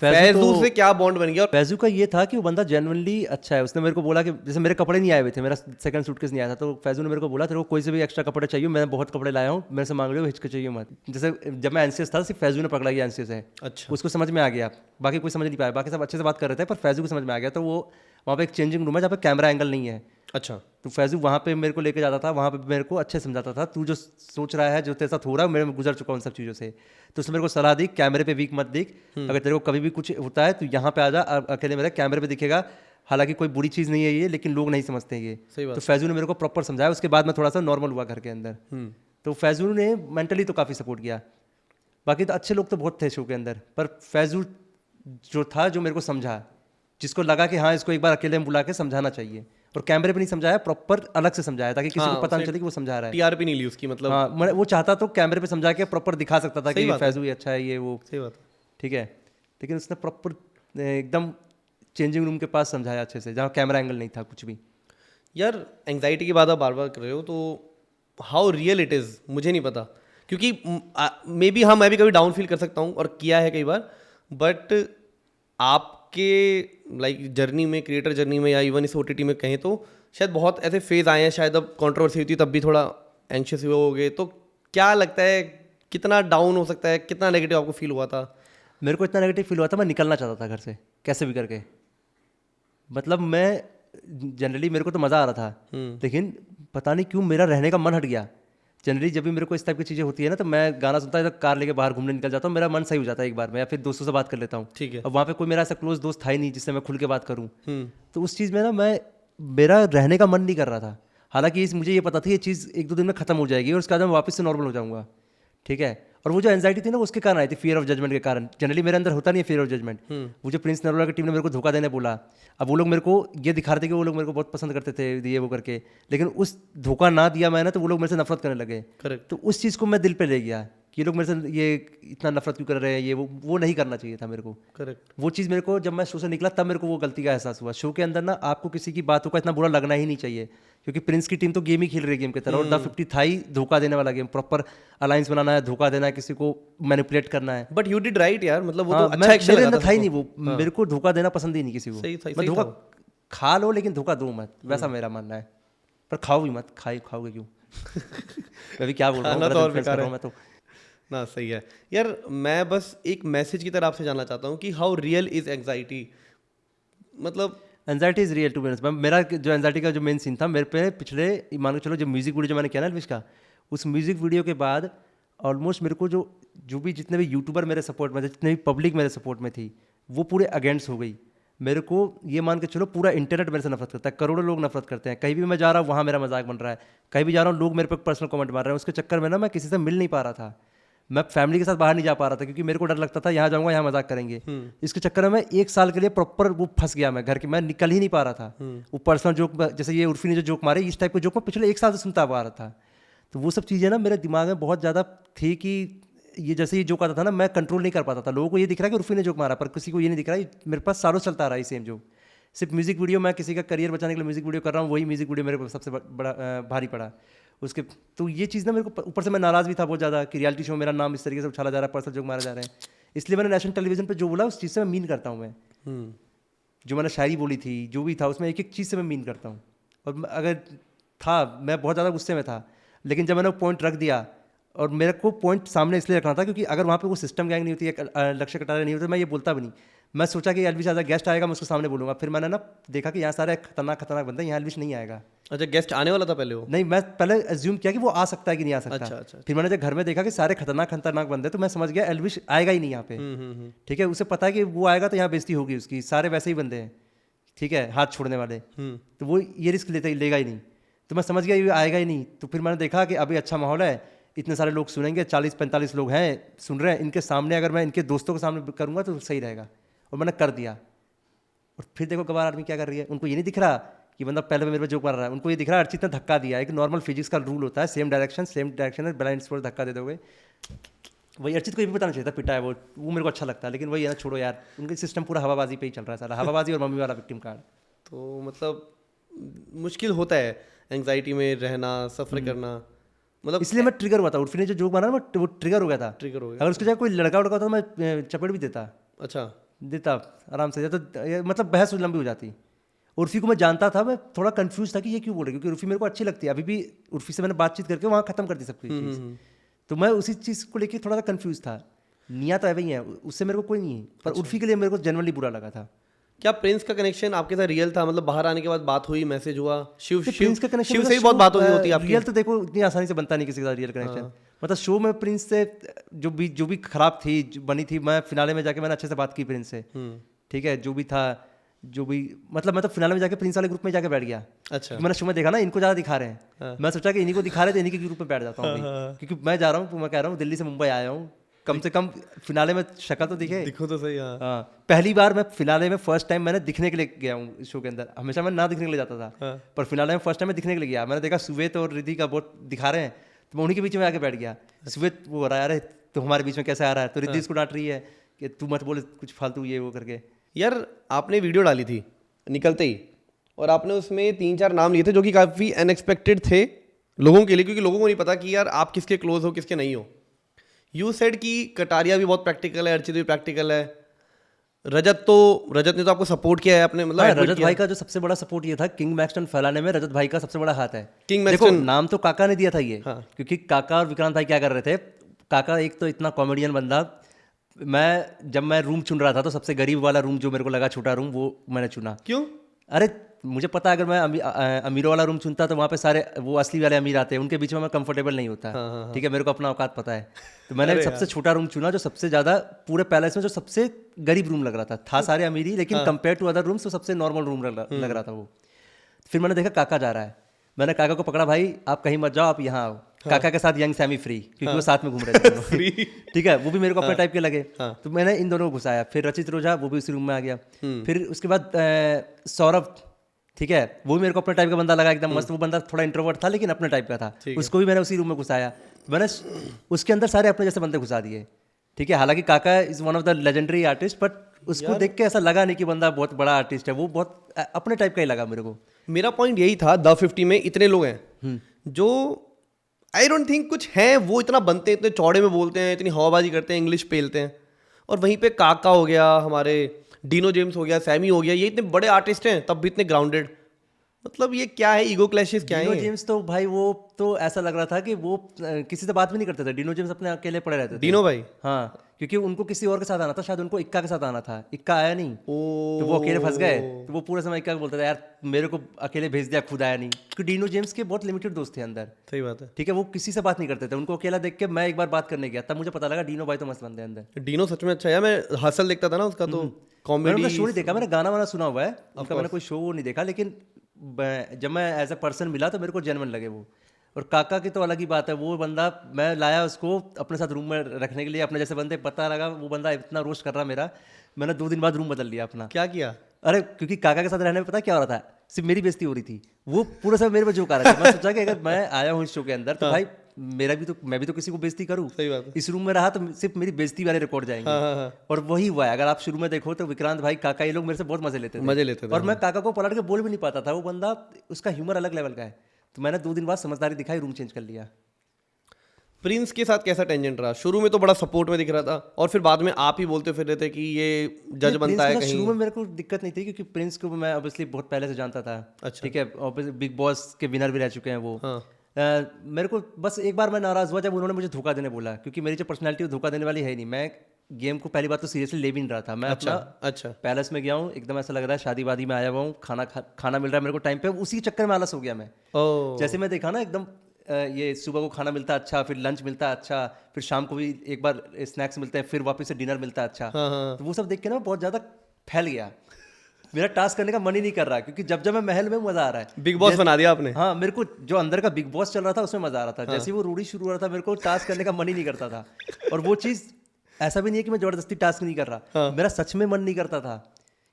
फैजू फैजू से क्या बॉन्ड बन गया? और फैजू का ये था कि वो बंदा जेन्युइनली अच्छा है। उसने मेरे को बोला कि जैसे मेरे कपड़े नहीं आए हुए थे, मेरा सेकंड सूटकेस नहीं आया था, तो फैजू ने मेरे को बोला तेरे को कोई से भी एक्स्ट्रा कपड़े चाहिए, मैं बहुत कपड़े लाया हूँ, मेरे से मांग रहे हो, हिचकिचाइए मत। जैसे जब मैं एनसीएस था, सिर्फ फैजू ने पकड़ा कि एनसीएस है, अच्छा, उसको समझ में आ गया, बाकी कोई समझ नहीं पाया, बाकी सब अच्छे से बात कर रहे थे, पर फैजू को समझ में आ गया। तो वो वहाँ पे एक चेंजिंग रूम है जहाँ पे कैमरा एंगल नहीं है, अच्छा, तो फैजू वहाँ पे मेरे को लेके जाता था, वहाँ पे मेरे को अच्छे समझाता था, तू जो सोच रहा है, जो तेरे साथ हो रहा है, मैं गुजर चुका हूँ उन सब चीज़ों से। तो उसने मेरे को सलाह दी, कैमरे पे वीक मत दिख, अगर तेरे को कभी भी कुछ होता है तो यहाँ पे आ जा, अकेले मेरे कैमरे पे दिखेगा, हालांकि कोई बुरी चीज़ नहीं है ये, लेकिन लोग नहीं समझते हैं ये। सही बात। तो फैजू ने मेरे को प्रॉपर समझाया, उसके बाद मैं थोड़ा सा नॉर्मल हुआ घर के अंदर। तो फैजू ने मेंटली तो काफ़ी सपोर्ट किया, बाकी तो अच्छे लोग तो बहुत थे शो के अंदर, पर फैजू जो था, जो मेरे को समझा, जिसको लगा कि हाँ इसको एक बार अकेले में बुला के समझाना चाहिए, और कैमरे पे नहीं समझाया, प्रॉपर अलग से समझाया ताकि किसी को पता नहीं चले कि वो समझा रहा है। टीआरपी नहीं ली उसकी, मतलब हाँ, वो चाहता तो कैमरे पे समझा के प्रॉपर दिखा सकता था कि ये फैजू ही अच्छा है, ये वो, सही बात है। ठीक है, लेकिन उसने प्रॉपर एकदम चेंजिंग रूम के पास समझाया अच्छे से, जहाँ कैमरा एंगल नहीं था कुछ भी। यार एंग्जाइटी की बात आप बार बार कर रहे हो, तो हाउ रियल इट इज़ मुझे नहीं पता, क्योंकि मे बी हाँ मैं भी कभी डाउन फील कर सकता हूँ और किया है कई बार, बट आपके लाइक जर्नी में, क्रिएटर जर्नी में, या इवन इस ओटीटी में कहें तो शायद बहुत ऐसे फेज आए हैं, शायद अब कंट्रोवर्सी हुई थी तब भी थोड़ा एंशियस हुए होगे, तो क्या लगता है कितना डाउन हो सकता है, कितना नेगेटिव आपको फील हुआ था? मेरे को इतना नेगेटिव फील हुआ था, मैं निकलना चाहता था घर से कैसे भी करके, मतलब मैं जनरली मेरे को तो मज़ा आ रहा था, लेकिन पता नहीं क्यों मेरा रहने का मन हट गया। जनरली जब भी मेरे को इस टाइप की चीज़ें होती है ना, तो मैं गाना सुनता है तो कार लेके बाहर घूमने निकल जाता हूँ, मेरा मन सही हो जाता है एक बार में, या फिर दोस्तों से बात कर लेता हूँ। ठीक है। अब वहाँ पे कोई मेरा ऐसा क्लोज दोस्त था ही नहीं जिससे मैं खुल के बात करूँ, तो उस चीज़ में ना मेरा रहने का मन नहीं कर रहा था। हालांकि मुझे ये पता था ये चीज़ 1-2 दिन में खत्म हो जाएगी और उसके बाद मैं वापस से नॉर्मल हो जाऊँगा, ठीक है। और वो जो एंजाइटी थी ना, उसके कारण आई थी, फियर ऑफ जजमेंट के कारण। जनरली मेरे अंदर होता नहीं है फियर ऑफ जजमेंट। वो जो प्रिंस नरोला की टीम ने मेरे को धोखा देने बोला, अब वो लोग मेरे को ये दिखा रहे थे कि वो लोग मेरे को बहुत पसंद करते थे, ये वो करके, लेकिन उस धोखा ना दिया मैंने तो वो लोग मेरे से नफरत करने लगे। करेक्ट। तो उस चीज़ को मैं दिल पे ले गया कि ये लोग मेरे से ये इतना नफरत क्यों कर रहे हैं, ये वो नहीं करना चाहिए था मेरे को। करेक्ट। वो चीज़ मेरे को, जब मैं शो से निकला तब मेरे को वो गलती का एहसास हुआ। शो के अंदर ना आपको किसी की बातों का इतना बुरा लगना ही नहीं चाहिए, क्योंकि प्रिंस की टीम तो गेम ही खेल रही है गेम की तरह, और द 50 था ही धोखा देने वाला गेम, प्रॉपर अलायंस बनाना है, धोखा देना है, किसी को मैनिपुलेट करना है। बट यू डिड राइट यार, मतलब वो हाँ, तो अच्छा एक्शन मेरे लगा अंदर था ही नहीं वो, मेरे को धोखा देना पसंद ही नहीं किसी को। सही मैं धोखा खा लो लेकिन धोखा दो मत, वैसा मेरा मानना है। पर खाओ भी मत, खाओगे क्यों? मैं भी क्या बोल रहा हूँ, गलत influence कर रहा हूँ मैं तो। ना सही है यार। मैं बस एक मैसेज की तरह आपसे जानना चाहता हूँ कि हाउ रियल इज एंग्जाइटी, मतलब anxiety is real to be honest. मेरा जो एंजाइटी का जो मेन सीन था, मेरे पे पिछले मान के चलो जो म्यूजिक वीडियो जो मैंने किया ना एल्विश का, उस म्यूजिक वीडियो के बाद ऑलमोस्ट मेरे को जो भी जितने भी यूट्यूबर मेरे सपोर्ट में थे, जितने भी पब्लिक मेरे सपोर्ट में थी, वो पूरे अगेंस्ट हो गई। मेरे को ये मान के चलो पूरा इंटरनेट मेरे से नफरत करता है, करोड़ों लोग नफरत करते हैं। कहीं भी मैं जा रहा हूँ वहाँ मेरा मजाक बन रहा है, कहीं भी जा रहा हूँ लोग मेरे पे पर्सनल कमेंट मार रहे हैं। उसके चक्कर में ना मैं किसी से मिल नहीं पा रहा था, मैं फैमिली के साथ बाहर नहीं जा पा रहा था, क्योंकि मेरे को डर लगता था यहाँ जाऊँगा यहाँ मजाक करेंगे। इसके चक्कर में मैं 1 साल के लिए प्रॉपर वो फंस गया, मैं घर के, मैं निकल ही नहीं पा रहा था। वो पर्सनल जोक, जैसे ये उर्फी ने जो जोक मारे, इस टाइप के जोक मैं पिछले 1 साल से सुनता आ रहा था। तो वो सब चीज़ें ना मेरे दिमाग में बहुत ज़्यादा थी कि ये जैसे ये जोक आता था ना, मैं कंट्रोल नहीं कर पाता था। लोगों को ये दिख रहा है कि उर्फी ने जोक मारा, पर किसी को ये नहीं दिख रहा है मेरे पास सालों चलता आ रहा है सेम जोक। सिर्फ म्यूजिक वीडियो, मैं किसी का करियर बचाने के लिए म्यूजिक वीडियो कर रहा हूँ, वही म्यूजिक वीडियो मेरे को सबसे बड़ा भारी पड़ा उसके। तो ये चीज़ ना मेरे को, ऊपर से मैं नाराज़ भी था बहुत ज़्यादा कि रियलिटी शो मेरा नाम इस तरीके से उछाला जा रहा है, पर्सनल जोक मारे जा रहे हैं। इसलिए मैंने नेशनल टेलीविजन पर जो बोला उस चीज़ से मैं मीन करता हूँ। मैं जो मैंने शायरी बोली थी, जो भी था उसमें एक एक चीज़ से मैं मीन करता हूँ। और अगर था, मैं बहुत ज़्यादा गुस्से में था, लेकिन जब मैंने वो पॉइंट रख दिया, और मेरे को पॉइंट सामने इसलिए रखना था क्योंकि अगर वहाँ पे वो सिस्टम गैंग नहीं होती, लक्ष्य कटारे नहीं होते, मैं ये बोलता भी नहीं। मैं सोचा कि एल्विश एज गेस्ट आएगा, मैं उसको सामने बोलूँगा। फिर मैंने ना देखा कि यहाँ सारे खतरनाक बंदे, यहाँ एल्विश नहीं आएगा। अच्छा, गेस्ट आने वाला था पहले? वो नहीं, मैं पहले एज्यूम किया कि वो आ सकता है कि नहीं आ सकता। अच्छा। फिर मैंने जब घर में देखा कि सारे खतरनाक बंदे, तो मैं समझ गया एल्विश आएगा ही नहीं यहाँ पे। ठीक है, उसे पता है कि वो आएगा तो यहाँ बेइज्जती होगी उसकी, सारे वैसे ही बंदे हैं, ठीक है, हाथ छोड़ने वाले, तो वो ये रिस्क लेगा ही नहीं। तो मैं समझ गया ये आएगा ही नहीं। तो फिर मैंने देखा कि अभी अच्छा माहौल है, इतने सारे लोग सुनेंगे, 40-45 लोग हैं सुन रहे हैं, इनके सामने अगर मैं इनके दोस्तों के सामने करूँगा तो सही रहेगा। और मैंने कर दिया। और फिर देखो गवार आदमी क्या कर रही है, उनको ये नहीं दिख रहा कि बंदा पहले मेरे पे जोक मार रहा है, उनको ये दिख रहा है अर्चित ने धक्का दिया। एक नॉर्मल फिजिक्स का रूल होता है, सेम डायरेक्शन में ब्लाइंड स्पॉट धक्का दे दोगे। वही अर्चित को ये भी बताना चाहिए था, पिटा है वो मेरे को अच्छा लगता है, लेकिन वही है ना, छोड़ो यार, उनका सिस्टम पूरा हवाबाजी पे ही चल रहा है सारा, हवाबाजी और मम्मी वाला विक्टिम कार्ड। तो मतलब मुश्किल होता है एंग्जाइटी में रहना, सफर करना, मतलब इसलिए मैं ट्रिगर हुआ था। उर्फी ने जो जोक मारा ना, वो ट्रिगर हो गया था। ट्रिगर हो गया। अगर उसके जगह कोई लड़का उड़का होता तो मैं चपेट भी देता आराम से, तो मतलब बहस लंबी हो जाती। उर्फी को मैं जानता था, मैं थोड़ा कंफ्यूज था कि ये क्यों बोल रही, क्योंकि उर्फी मेरे को अच्छी लगती है। अभी भी उर्फी से मैंने बातचीत करके वहाँ खत्म कर दी सब कुछ चीज़, तो मैं उसी चीज़ को लेकर थोड़ा सा कंफ्यूज था। निया तो वही है, उससे मेरे को कोई नहीं है, पर उर्फी के लिए मेरे को जनरली बुरा लगा था। क्या प्रिंस का कनेक्शन आपके साथ रियल था? मतलब बाहर आने के बाद बात हुई, मैसेज हुआ? प्रिंस का कनेक्शन शिव से भी बहुत बात होती है आपकी। रियल तो देखो इतनी आसानी से बनता नहीं किसी के साथ रियल कनेक्शन। मतलब शो में प्रिंस से जो भी खराब थी, जो बनी थी, मैं फिनाले में जाके मैंने अच्छे से बात की प्रिंस से, ठीक है, जो भी था, जो भी मतलब मैं तो फिनाले में जाके प्रिंस वाले ग्रुप में जाके बैठ गया। अच्छा। मैंने शो में देखा ना इनको ज़्यादा दिखा रहे हैं, मैं सोचा कि इन्हीं को दिखा रहे थे, इन्हीं के ग्रुप में बैठ जाता हूँ, क्योंकि मैं जा रहा हूँ, मैं कह रहा हूँ दिल्ली से मुंबई आया हूँ, कम से कम फिनाले में शक्ल तो दिखो तो सही। हाँ, पहली बार मैं फिनाले में फर्स्ट टाइम मैंने दिखने के लिए गया हूँ इस शो के अंदर। हमेशा मैं ना दिखने के लिए जाता था, पर फिनाले में फर्स्ट टाइम मैं दिखने के लिए गया। मैंने देखा सुवेत और रिद्धि का बहुत दिखा रहे हैं, तो मैं उन्हीं के बीच में आके बैठ गया। सुवेत वो हो रहा है, अरे तो हमारे बीच में कैसे आ रहा है, तो रिद्धि इसको डांट रही है कि तू मत बोले कुछ फालतू ये वो करके। यार आपने वीडियो डाली थी निकलते ही, और आपने उसमें 3-4 नाम लिए थे जो कि काफ़ी अनएक्सपेक्टेड थे लोगों के लिए, क्योंकि लोगों को नहीं पता कि यार आप किसके क्लोज हो, किसके नहीं हो। यू सेड कि कटारिया भी बहुत प्रैक्टिकल है, अर्चित भी प्रैक्टिकल है, रजत ने तो आपको सपोर्ट किया है अपने, मतलब रजत भाई का जो सबसे बड़ा सपोर्ट ये था, किंग मैक्सटन फैलाने में रजत भाई का सबसे बड़ा हाथ है। किंग देखो मैक्सटन नाम तो काका ने दिया था ये, क्योंकि काका और विक्रांत भाई क्या कर रहे थे। काका एक तो इतना कॉमेडियन बंदा, जब मैं रूम चुन रहा था तो सबसे गरीब वाला रूम जो मेरे को लगा, छोटा रूम, वो मैंने चुना। क्यों? अरे मुझे पता है अगर मैं अमीरों वाला रूम चुनता तो वहाँ पे सारे वो असली वाले अमीर आते हैं, उनके बीच में मैं कंफर्टेबल नहीं होता। ठीक है, मेरे को अपना औकात पता है, तो मैंने सबसे छोटा रूम चुना, जो सबसे ज़्यादा पूरे पैलेस में जो सबसे गरीब रूम लग रहा था सारे अमीरी, लेकिन कंपेयर टू अदर रूम्स तो सबसे नॉर्मल रूम लग रहा था वो। फिर मैंने देखा काका जा रहा है, मैंने काका को पकड़ा, भाई आप कहीं मत जाओ, आप यहाँ आओ। काका के साथ यंग सैमी फ्री, क्योंकि वो साथ में घूम रहे थे ठीक है, वो भी मेरे को अपने टाइप के लगे, तो मैंने इन दोनों को घुसाया। फिर रचित रोजा, वो भी उसी रूम में आ गया। फिर उसके बाद सौरभ, ठीक है, वो भी मेरे को अपने टाइप का बंदा लगा, एकदम मस्त। वो बंदा थोड़ा इंट्रोवर्ट था लेकिन अपने टाइप का था, उसको भी मैंने उसी रूम में घुसाया। मैंने उसके अंदर सारे अपने जैसे बंदे घुसा दिए, ठीक है। हालांकि काका is one of the legendary artist, but उसको देख के ऐसा लगा नहीं कि बंदा बहुत बड़ा आर्टिस्ट है, वो बहुत अपने टाइप का ही लगा मेरे को। मेरा पॉइंट यही था, द 50 में इतने लोग हैं जो आई डोंट थिंक कुछ हैं, वो इतना बनते हैं, इतने चौड़े में बोलते हैं, इतनी हवाबाजी करते हैं, इंग्लिश पेलते हैं, और वहीं पे काका हो गया, हमारे डीनो जेम्स हो गया, सैमी हो गया, ये इतने बड़े आर्टिस्ट हैं तब भी इतने ग्राउंडेड। मतलब ये क्या है, ईगो क्लैशेस क्या है? डीनो जेम्स तो भाई वो तो ऐसा लग रहा था कि वो किसी से बात भी नहीं करते थे। डीनो जेम्स अपने अकेले पड़े रहते थे। डीनो भाई, हाँ, क्योंकि उनको किसी और के साथ आना था, शायद उनको इक्का के साथ आना था, इक्का आया नहीं, तो वो अकेले फंस गए। तो वो पूरे समय इक्का को बोलता था, यार मेरे को अकेले भेज दिया, खुद आया नहीं। क्योंकि डीनो जेम्स के बहुत लिमिटेड दोस्त थे अंदर। सही बात है, ठीक है, वो किसी से बात नहीं करते थे, उनको अकेला देख के मैं एक बार बात करने गया, तब मुझे पता लगा डीनो भाई तो मस्त बंदे अंदर। डीनो सच में अच्छा है, मैं हसल देखता था ना उसका, तो कॉमेडी। मैंने शो नहीं देखा, मैंने गाना वाना सुना हुआ है उनका, मैंने कोई शो नहीं देखा, लेकिन जब मैं एज अ पर्सन मिला तो मेरे को जेन्युइन लगे वो। और काका की तो अलग ही बात है, वो बंदा मैं लाया उसको अपने साथ रूम में रखने के लिए, अपने जैसे बंदे, पता लगा वो बंदा इतना रोस्ट कर रहा मेरा, मैंने 2 दिन बाद रूम बदल लिया अपना। क्या किया? अरे क्योंकि काका के साथ रहने में पता क्या हो रहा था, सिर्फ मेरी बेइज्जती हो रही थी, वो पूरे समय मेरे पे जोक आ रहा था। मैं सोचा कि अगर मैं आया हूँ इस शो के अंदर तो भाई मैं भी तो किसी को बेइज्जती करूँ। सही बात है। इस रूम में रहा तो सिर्फ मेरी बेइज्जती वाले रिकॉर्ड जाएंगे। और वही हुआ है। अगर आप शुरू में देखो तो विक्रांत भाई, काका, ये लोग मेरे से बहुत मजे लेते थे। और मैं काका को पलट के बोल भी नहीं पाता था, वो बंदा, उसका ह्यूमर अलग लेवल का है। तो मैंने 2 दिन बाद समझदारी दिखाई, रूम चेंज कर लिया। प्रिंस के साथ कैसा टेंजेंट रहा? शुरू में तो बड़ा सपोर्ट में दिख रहा था, और फिर बाद में आप ही बोलते फिर रहे थे कि ये जज बनता है कहीं। शुरू में मेरे को दिक्कत नहीं थी, क्योंकि प्रिंस को मैं ऑब्वियसली बहुत पहले से जानता था। अच्छा। ठीक है, बिग बॉस के विनर भी रह चुके हैं वो। मेरे को बस एक बार मैं नाराज हुआ जब उन्होंने मुझे धोखा देने बोला, क्योंकि मेरी जो पर्सनैलिटी वो धोखा देने वाली है नहीं। मैं गेम को पहली बात तो सीरियसली ले भी नहीं रहा था। मैं अच्छा पैलेस में गया हूँ, एकदम ऐसा लग रहा है शादी वादी में आया हुआ हूँ, खाना मिल रहा है मेरे को टाइम पे, उसी चक्कर में आलस हो गया मैं। जैसे मैं देखा ना, एकदम ये सुबह को खाना मिलता अच्छा, फिर लंच मिलता अच्छा, फिर शाम को भी एक बार स्नैक्स मिलते हैं, फिर वापस से डिनर मिलता अच्छा। तो वो सब देख के ना बहुत ज़्यादा फैल गया, मेरा टास्क करने का मन ही नहीं कर रहा, क्योंकि जब मैं महल में मजा आ रहा है। बिग बॉस बना दिया आपने। हाँ, मेरे को जो अंदर का बिग बॉस चल रहा था उसमें मजा आ रहा था। जैसे वो रूढ़ी शुरू हो रहा था, मेरे को टास्क करने का मन ही नहीं करता था। और वो चीज़ ऐसा भी नहीं है कि मैं जबरदस्ती टास्क नहीं कर रहा, मेरा सच में मन नहीं करता था,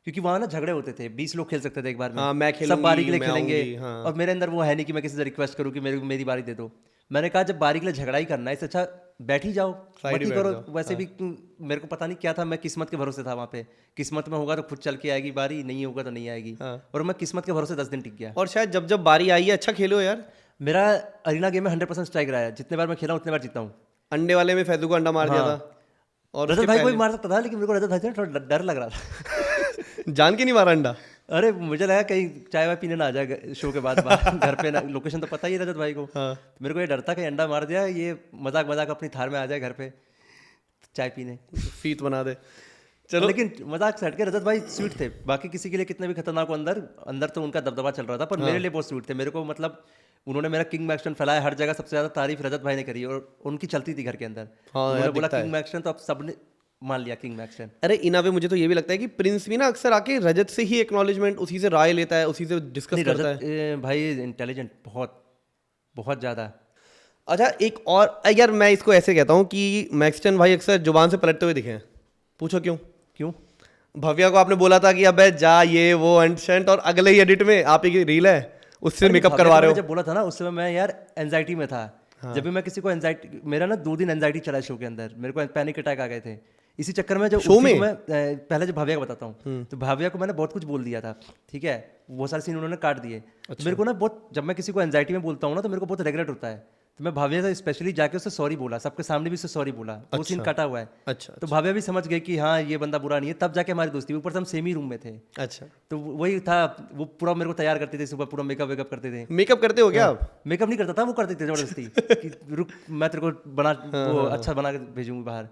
क्योंकि वहाँ ना झगड़े होते थे, 20 लोग खेल सकते थे एक बार में। हाँ, मैं सब बारी के लिए मैं खेलेंगे। आऊंगी, हाँ। और मेरे अंदर वो है नहीं कि मैं किसी से रिक्वेस्ट करूँ कि मेरी बारी दे दो। मैंने कहा जब बारी के लिए झगड़ा ही करना है, इससे अच्छा बैठ ही जाओ, साइड मत ही ही बैठ करो। जाओ, वैसे भी मेरे को पता नहीं क्या था, मैं किस्मत के भरोसे था वहाँ पे। किस्मत में होगा तो खुद चल के आएगी बारी, नहीं होगा तो नहीं आएगी। हाँ। और मैं किस्मत के भरोसे 10 दिन टिक गया। और शायद जब जब बारी आई है अच्छा खेलो यार। मेरा अरीना गेम में 100% स्ट्राइक रहा है, जितने बार मैं खेला उतने बार जीता हूँ। अंडे वाले में फैजू को अंडा मार दिया हाँ। था। और रजत उसके भाई को भी पहले मार सकता था, लेकिन मेरे को रजत भाई से थोड़ा डर लग रहा था। जान के नहीं मारा अंडा। अरे मुझे लगा कहीं चाय वाय पीने ना आ जाए शो के बाद बाहर घर पे ना, लोकेशन तो पता ही है रजत भाई को। हाँ। तो मेरे को ये डर था कि अंडा मार दिया, ये मजाक मजाक अपनी थार में आ जाए घर पे चाय पीने। फीत बना दे। चलो, लेकिन मजाक से हट के रजत भाई स्वीट थे। बाकी किसी के लिए कितने भी खतरनाक हो, अंदर अंदर तो उनका दबदबा चल रहा था, पर मेरे लिए बहुत स्वीट थे। मेरे को मतलब उन्होंने मेरा किंग मैक्सटन फैलाया, हर जगह सबसे ज्यादा तारीफ रजत भाई ने करी और उनकी चलती थी घर के अंदर। हाँ, उन्होंने यार बोला दिखता किंग मैक्सटन, तो अब सबने मान लिया किंग मैक्सटन। अरे इना पे मुझे तो ये भी लगता है कि प्रिंस भी ना अक्सर आके रजत से ही एक्नॉलेजमेंट, उसी से राय लेता है, उसी से डिस्कस नहीं, करता है। रजत भाई इंटेलिजेंट बहुत बहुत ज्यादा। अच्छा एक और यार, मैं इसको ऐसे कहता हूँ कि मैक्सटन भाई अक्सर जुबान से पलटते हुए दिखे हैं। पूछो क्यों? क्यों? भव्या को आपने बोला था कि अबे जा ये वो एंड, और अगले ही एडिट में आप एक रील है उससे मेकअप करवा रहे हो। जब बोला था ना उस समय मैं यार एंजाइटी में था। जब भी मैं किसी को एंजाइटी, मेरा ना 2 दिन एंजाइटी चला शो के अंदर, मेरे को पैनिक अटैक आ गए थे। इसी चक्कर में जब शो में मैं पहले जब भाविया को बताता हूँ, तो भाविया को मैंने बहुत कुछ बोल दिया था, ठीक है, वो सारे सीन उन्होंने काट दिए। मेरे को ना बहुत, जब मैं किसी को एंजाइटी में बोलता हूँ ना, तो मेरे को बहुत रिग्रेट होता है। तो मैं भाविया से स्पेशली जाके उससे सॉरी बोला, सबके सामने भी उससे सॉरी बोला। वो सीन काटा हुआ है। अच्छा। तो भाविया भी समझ गए कि हाँ ये बंदा बुरा नहीं है। तब जाके हमारी दोस्ती, ऊपर से हम सेम ही रूम में थे। अच्छा, तो वही था, वो पूरा मेरे को तैयार करते थे, सुबह पूरा मेकअप वेकअप करते थे। मेकअप करते हो क्या आप? मेकअप नहीं करता था, वो करते थे जबरदस्ती कि रुक मैं तेरे को बना वो अच्छा बना के भेजूंगी बाहर।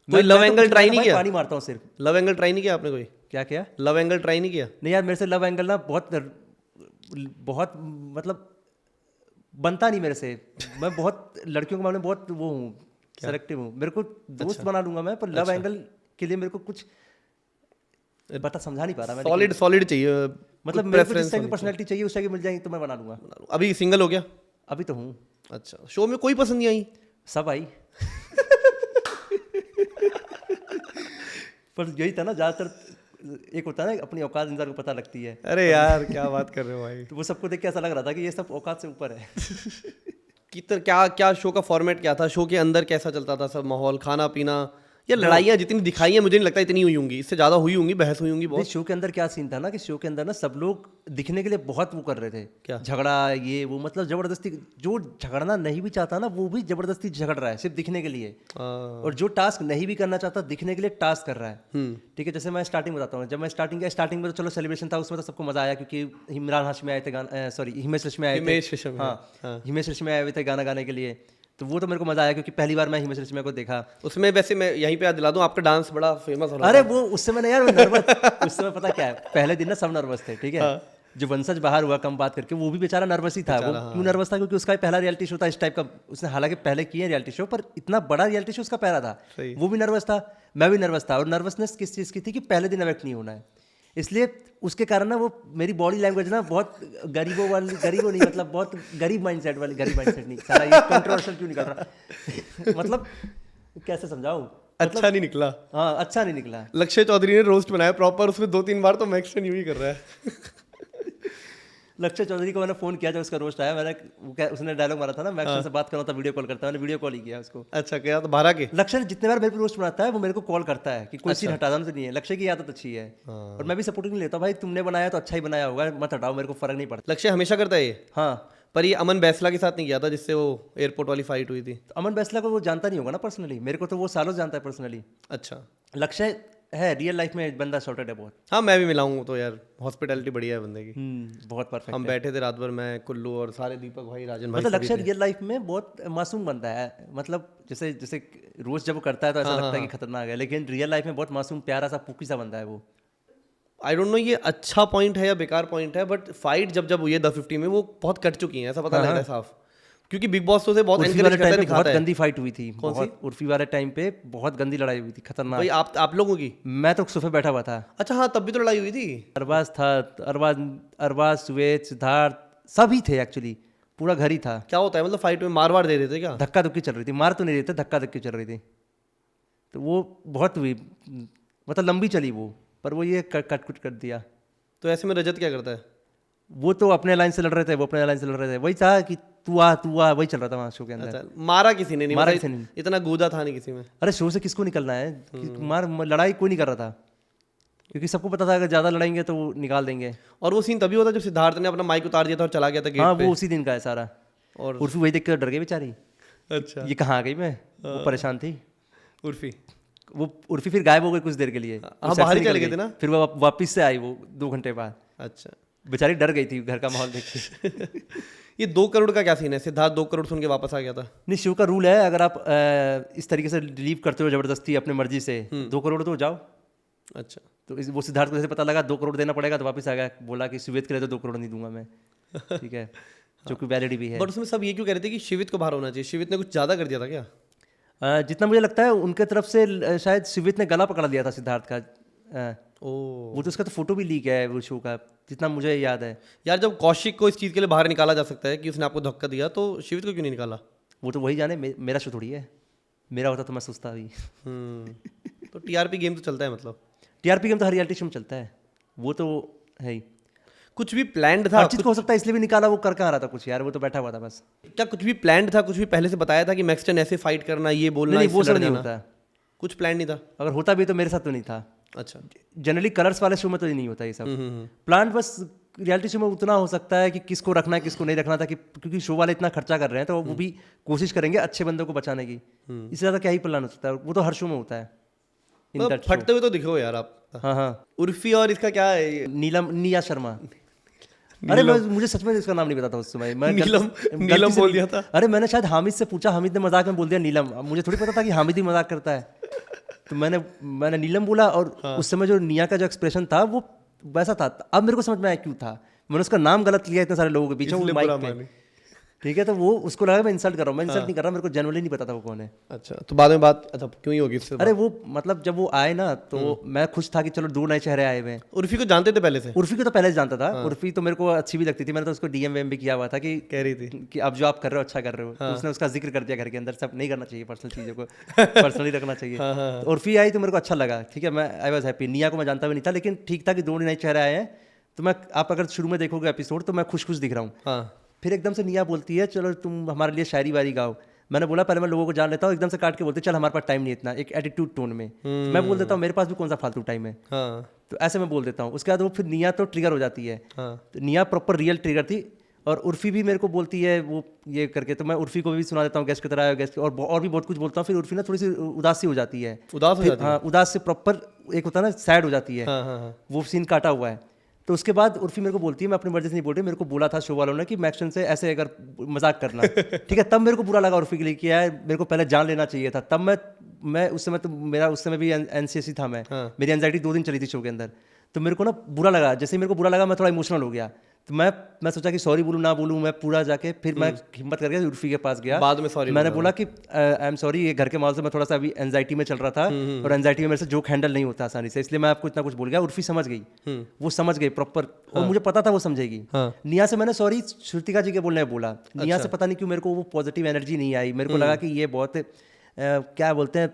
कोई लव एंगल ट्राई नहीं किया? पानी मारता हूँ सिर्फ। लव एंगल ट्राई नहीं किया आपने? कोई क्या किया? लव एंगल ट्राई नहीं किया? नहीं यार, मेरे से लव एंगल ना बहुत बहुत मतलब बनता नहीं मेरे से। मैं बहुत लड़कियों के मामले में बहुत वो हूँ, सेलेक्टिव हूँ। मेरे को दोस्त बना लूंगा मैं, पर लव एंगल के लिए मेरे को कुछ बता समझा नहीं पा रहा मैं। सॉलिड चाहिए, मतलब मेरे को जिस टाइप की पर्सनैलिटी चाहिए उस टाइप की मिल जाएगी तो मैं बना लूंगा। अभी सिंगल हो गया? अभी तो हूँ। अच्छा, शो में कोई पसंद नहीं आई? सब आई। पर यही था ना, ज्यादातर एक होता है ना, अपनी औकात इंसान को पता लगती है। अरे यार क्या बात कर रहे हो भाई। तो वो सबको देख के ऐसा लग रहा था कि ये सब औकात से ऊपर है। क्या क्या शो का फॉर्मेट क्या था? शो के अंदर कैसा चलता था सब माहौल, खाना पीना, या लड़ाइयाँ जितनी दिखाई हैं मुझे नहीं लगता इतनी हुई होंगी, इससे ज़्यादा हुई होंगी, बहस हुई होंगी बहुत। शो के अंदर क्या सीन था ना कि शो के अंदर ना सब लोग दिखने के लिए बहुत वो कर रहे थे, क्या झगड़ा ये वो, मतलब जबरदस्ती। जो झगड़ना नहीं भी चाहता ना वो भी जबरदस्ती झगड़ रहा है सिर्फ दिखने के लिए। और जो टास्क नहीं भी करना चाहता दिखने के लिए टास्क कर रहा है। ठीक है, जैसे मैं स्टार्टिंग बताता हूँ। जब मैं स्टार्टिंग में तो चलो सेलिब्रेशन था, उसमें तो सबको मजा आया क्योंकि इमरान हाशमी आए थे गाना, सॉरी हिमेश रेशमिया आए थे। हाँ, हिमेश रेशमिया आए हुए थे गाना गाने के लिए, तो वो तो मेरे को मजा आया क्योंकि पहली बार मैं हिमेश रेशमिया को देखा। उसमें वैसे मैं यहीं पे याद दिला दूं, आपका डांस बड़ा फेमस हो रहा अरे वो उस समय ना यार नर्वस, उस समय पता क्या है, पहले दिन ना सब नर्वस थे, ठीक है। जो वंशज बाहर हुआ कम बात करके, वो भी बेचारा नर्वस ही था। वो क्यों नर्वस था? क्योंकि उसका पहला रियलिटी शो था इस टाइप का। उसने हालांकि पहले किए रियलिटी शो, पर इतना बड़ा रियलिटी शो उसका पहला था। वो भी नर्वस था, मैं भी नर्वस था। और नर्वसनेस किस चीज़ की थी कि पहले दिन अवेक्ट नहीं होना है, इसलिए उसके कारण ना वो मेरी बॉडी लैंग्वेज ना बहुत गरीबों नहीं, मतलब बहुत गरीब माइंडसेट वाली, गरीब माइंडसेट नहीं, सारा ये कंट्रोवर्शियल क्यों निकल रहा। मतलब कैसे समझाऊं, अच्छा नहीं निकला। हाँ, अच्छा नहीं निकला। लक्ष्य चौधरी ने रोस्ट बनाया प्रॉपर, उसमें 2-3 बार तो मैक्सटन यूं ही कर रहा है। लक्ष्य चौधरी को मैंने फोन किया जब उसका रोस्ट आया, उसने डायलॉग मारा था ना, मैं अक्षर से बात कर रहा था, वीडियो कॉल करता है, मैंने वीडियो कॉल ही किया उसको। अच्छा, क्या तो बारह के लक्ष्य जितने बार मेरे को रोस्ट बनाता है वो मेरे को कॉल करता है कि कोई सीन हटाना तो नहीं है। लक्ष्य की आदत अच्छी है। और मैं भी सपोर्ट नहीं लेता, भाई तुमने बनाया तो अच्छा ही बनाया होगा, मत हटाओ, मेरे को फर्क नहीं पड़ता। लक्ष्य हमेशा करता है ये। हाँ, पर ये अमन बैसला के साथ नहीं किया था जिससे वो एयरपोर्ट वाली फाइट हुई थी? तो अमन बैसला को वो जानता नहीं होगा ना पर्सनली, मेरे को तो वो सालों जानता है पर्सनली। अच्छा, लक्ष्य है रियल लाइफ में बंदा सॉर्टेड है बहुत। हाँ मैं भी मिला हूँ तो यार, हॉस्पिटैलिटी बढ़िया है बंदे की। बहुत परफेक्ट। हम बैठे थे रात भर, मैं, कुल्लू और सारे, दीपक भाई, राजन भाई। मतलब लक्ष्य रियल लाइफ में बहुत मासूम बनता है, मतलब जैसे जैसे रोज जब वो करता है तो ऐसा लगता है कि खतरनाक है, लेकिन रियल लाइफ में बहुत मासूम प्यारा सा पुकी सा बनता है वो। आई डोंट नो ये अच्छा पॉइंट है या बेकार पॉइंट है, बट फाइट जब हुई है द 50 में वो बहुत कट चुकी है, ऐसा पता लग रहा है साफ। क्योंकि बिग बॉस तो से बहुत एनकरेज करता है, दिखाता है। बहुत गंदी फाइट हुई थी। कौन सी? उर्फी वाले टाइम पे बहुत गंदी लड़ाई हुई थी, खतरनाक। भाई आप लोगों की? मैं तो सोफे बैठा हुआ था। अच्छा हाँ, तब भी तो लड़ाई हुई थी। अरबाज था, अरबाज सुवेद, सिद्धार्थ सभी थे एक्चुअली, पूरा घर ही था। क्या होता है मतलब फाइट में मार दे रहे थे क्या? धक्का धक्की चल रही थी, मार तो नहीं रहे थे, धक्का धक्की चल रही थी। तो वो बहुत हुई, मतलब लंबी चली वो, पर वो ये कट कुट कर दिया। तो ऐसे में रजत क्या करता है? वो तो अपने लाइन से लड़ रहे थे, वो अपने लाइन से लड़ रहे थे, वही था कि तू आ, वही चल रहा था वहाँ शो के अंदर। अच्छा, मारा किसी ने नहीं? मारा मतलब किसी ने नहीं। इतना गूदा था नहीं किसी में? अरे शो से किसको निकलना है लड़ाई कोई नहीं कर रहा था, क्योंकि सबको पता था अगर ज़्यादा लड़ाएंगे तो वो निकाल देंगे। और वो सीन तभी होता जब सिद्धार्थ ने अपना माइक उतार दिया था और चला गया था गेट हाँ पे। वो उसी दिन का है सारा। और उर्फी वही देख कर डर गई बेचारी, अच्छा, ये कहाँ आ गई मैं, वो परेशान थी। उर्फी वो उर्फी फिर गायब हो गई कुछ देर के लिए, हाँ, बाहर ही चले गए थे ना? फिर वो वापस से आई वो 2 घंटे बाद। अच्छा, बेचारी डर गई थी घर का माहौल देख के। ये 2 करोड़ का क्या सीन है? सिद्धार्थ 2 करोड़ सुन के वापस आ गया था। नहीं, शो का रूल है अगर आप इस तरीके से लीव करते हो जबरदस्ती अपनी मर्जी से 2 करोड़ तो जाओ। अच्छा, तो वो सिद्धार्थ को जैसे पता लगा 2 करोड़ देना पड़ेगा तो वापस आ गया, बोला कि शिवित के लिए तो 2 करोड़ नहीं दूंगा मैं। ठीक है, जो कि वैलिड भी है। बट उसमें सब ये क्यों कह रहे थे कि शिवित को बाहर होना चाहिए? शिवित ने कुछ ज़्यादा कर दिया था क्या? जितना मुझे लगता है उनके तरफ से शायद शिवित ने गला पकड़ा लिया था सिद्धार्थ का। ओ वो तो उसका तो फोटो भी लीक है वो शो का, जितना मुझे याद है। यार, जब कौशिक को इस चीज़ के लिए बाहर निकाला जा सकता है कि उसने आपको धक्का दिया, तो शिवित को क्यों नहीं निकाला? वो तो वही जाने, मेरा शो थोड़ी है, मेरा होता तो मैं सोचता भी। तो टीआरपी गेम तो चलता है मतलब? टीआरपी गेम तो हर रियलिटी शो में चलता है, वो तो है ही। कुछ भी प्लान्ड था? अर्चित को हो सकता है इसलिए भी निकाला, वो कर कहाँ रहा था कुछ यार, वो तो बैठा हुआ था बस। क्या कुछ भी प्लान्ड था? कुछ भी पहले से बताया था कि मैक्सटन ऐसे फाइट करना, ये बोलना, नहीं वो इससे सब लड़ नहीं जाना? होता, कुछ प्लान नहीं था? अगर होता भी तो मेरे साथ तो नहीं था। अच्छा। जनरली कलर्स वाले शो में तो ये नहीं होता ये सब। प्लान बस रियलिटी शो में उतना हो सकता है कि किसको रखना है किसको नहीं रखना था, कि क्योंकि शो वाले इतना खर्चा कर रहे हैं तो वो भी कोशिश करेंगे अच्छे बंदों को बचाने की। इससे ज़्यादा क्या ही प्लान हो सकता है, वो तो हर शो में होता है। तो फटते हुए तो दिखे हो यार आप। हाँ हाँ, उर्फी और इसका क्या है ये? निया शर्मा। अरे मुझे सच में इसका नाम नहीं पता था उस समय, मैं नीलम बोल दिया था। अरे मैंने शायद हामिद से पूछा, हामिद ने मजाक में बोल दिया नीलम, मुझे थोड़ी पता था कि हामिद ही मजाक करता है। तो मैंने नीलम बोला, और उस समय जो निया का जो एक्सप्रेशन था वो वैसा था। अब मेरे को समझ में आया क्यों था, मैंने उसका नाम गलत लिया इतने सारे लोगों के बीच में माइक पे। ठीक है, तो वो उसको लगा मैं इंसल्ट कर रहा हूँ, मैं इंसल्ट नहीं कर रहा, मेरे को जनरली नहीं पता था वो कौन है। अच्छा, तो बाद में बात अच्छा क्यों ही होगी इससे? अरे वो मतलब जब वो आए ना तो मैं खुश था कि चलो 2 नए चेहरे आए हुए हैं। उर्फी को जानते थे पहले से? उर्फी को तो पहले से जानता था। उर्फी तो मेरे को अच्छी भी लगती थी, मैंने तो उसको डीएम वेम भी किया हुआ था कि कह रही थी कि अब जो आप कर रहे हो अच्छा कर रहे हो। तो उसने उसका जिक्र कर दिया घर के अंदर, सब नहीं करना चाहिए पर्सनल चीज़ों को, पर्सनली रखना चाहिए। तो उर्फी आई तो मेरे को अच्छा लगा, ठीक है, मैं आई वॉज हैप्पी। निया को मैं जानता भी नहीं था, लेकिन ठीक था कि 2 नए चेहरे आए हैं, तो मैं आप अगर शुरू में देखोगे एपिसोड तो मैं खुश खुश दिख रहा हूँ। फिर एकदम से निया बोलती है चलो तुम हमारे लिए शायरी वारी गाओ। मैंने बोला पहले मैं लोगों को जान लेता हूँ, एकदम से काट के बोलते चल हमारे पास टाइम नहीं इतना, एक एटीट्यूड टोन में। मैं बोल देता हूँ मेरे पास भी कौन सा फालतू टाइम है। तो ऐसे मैं बोल देता हूँ। उसके बाद वो फिर निया तो ट्रिगर हो जाती है। तो निया प्रॉपर रियल ट्रिगर थी, और उर्फी भी मेरे को बोलती है वो ये करके, तो मैं उर्फी को भी सुना देता हूँ गेस्ट की तरह गेस्ट, और भी बहुत कुछ बोलता हूँ। फिर उर्फी ना थोड़ी सी उदास सी हो जाती है, उदास हो जाती है? हाँ, उदास से प्रॉपर एक होता है ना सैड हो जाती है। वो सीन काटा हुआ है। तो उसके बाद उर्फी मेरे को बोलती है, मैं अपनी मर्जी से नहीं बोल रही, मेरे को बोला था शो वालों ने कि मैक्सन से ऐसे अगर मजाक करना, ठीक है, तब मेरे को बुरा लगा उर्फी के लिए कि यार मेरे को पहले जान लेना चाहिए था। तब मैं उस समय तो मेरा उस समय भी एनसीएससी था, मेरी एंजाइटी 2 दिन चली थी शो के अंदर, तो मेरे को ना बुरा लगा। जैसे ही मेरे को बुरा लगा मैं थोड़ा इमोशनल हो गया, तो मैं सोचा कि सॉरी बोलूँ ना बोलूँ, मैं पूरा जाके फिर मैं हिम्मत करके उर्फी के पास गया। बाद में सॉरी मैंने बोला कि आई एम सॉरी, ये घर के माहौल से मैं थोड़ा सा अभी एंजाइटी में चल रहा था, और एंजाइटी में मेरे से जोक हैंडल नहीं होता आसानी से, इसलिए मैं आपको इतना कुछ बोल गया। उर्फी समझ गई, वो समझ गई प्रॉपर, और मुझे पता था वो समझेगी। निया से मैंने सॉरी श्रुतिका जी के बोलने में बोला। निया से पता नहीं क्यों मेरे को वो पॉजिटिव एनर्जी नहीं आई, मेरे को लगा कि ये बहुत क्या बोलते हैं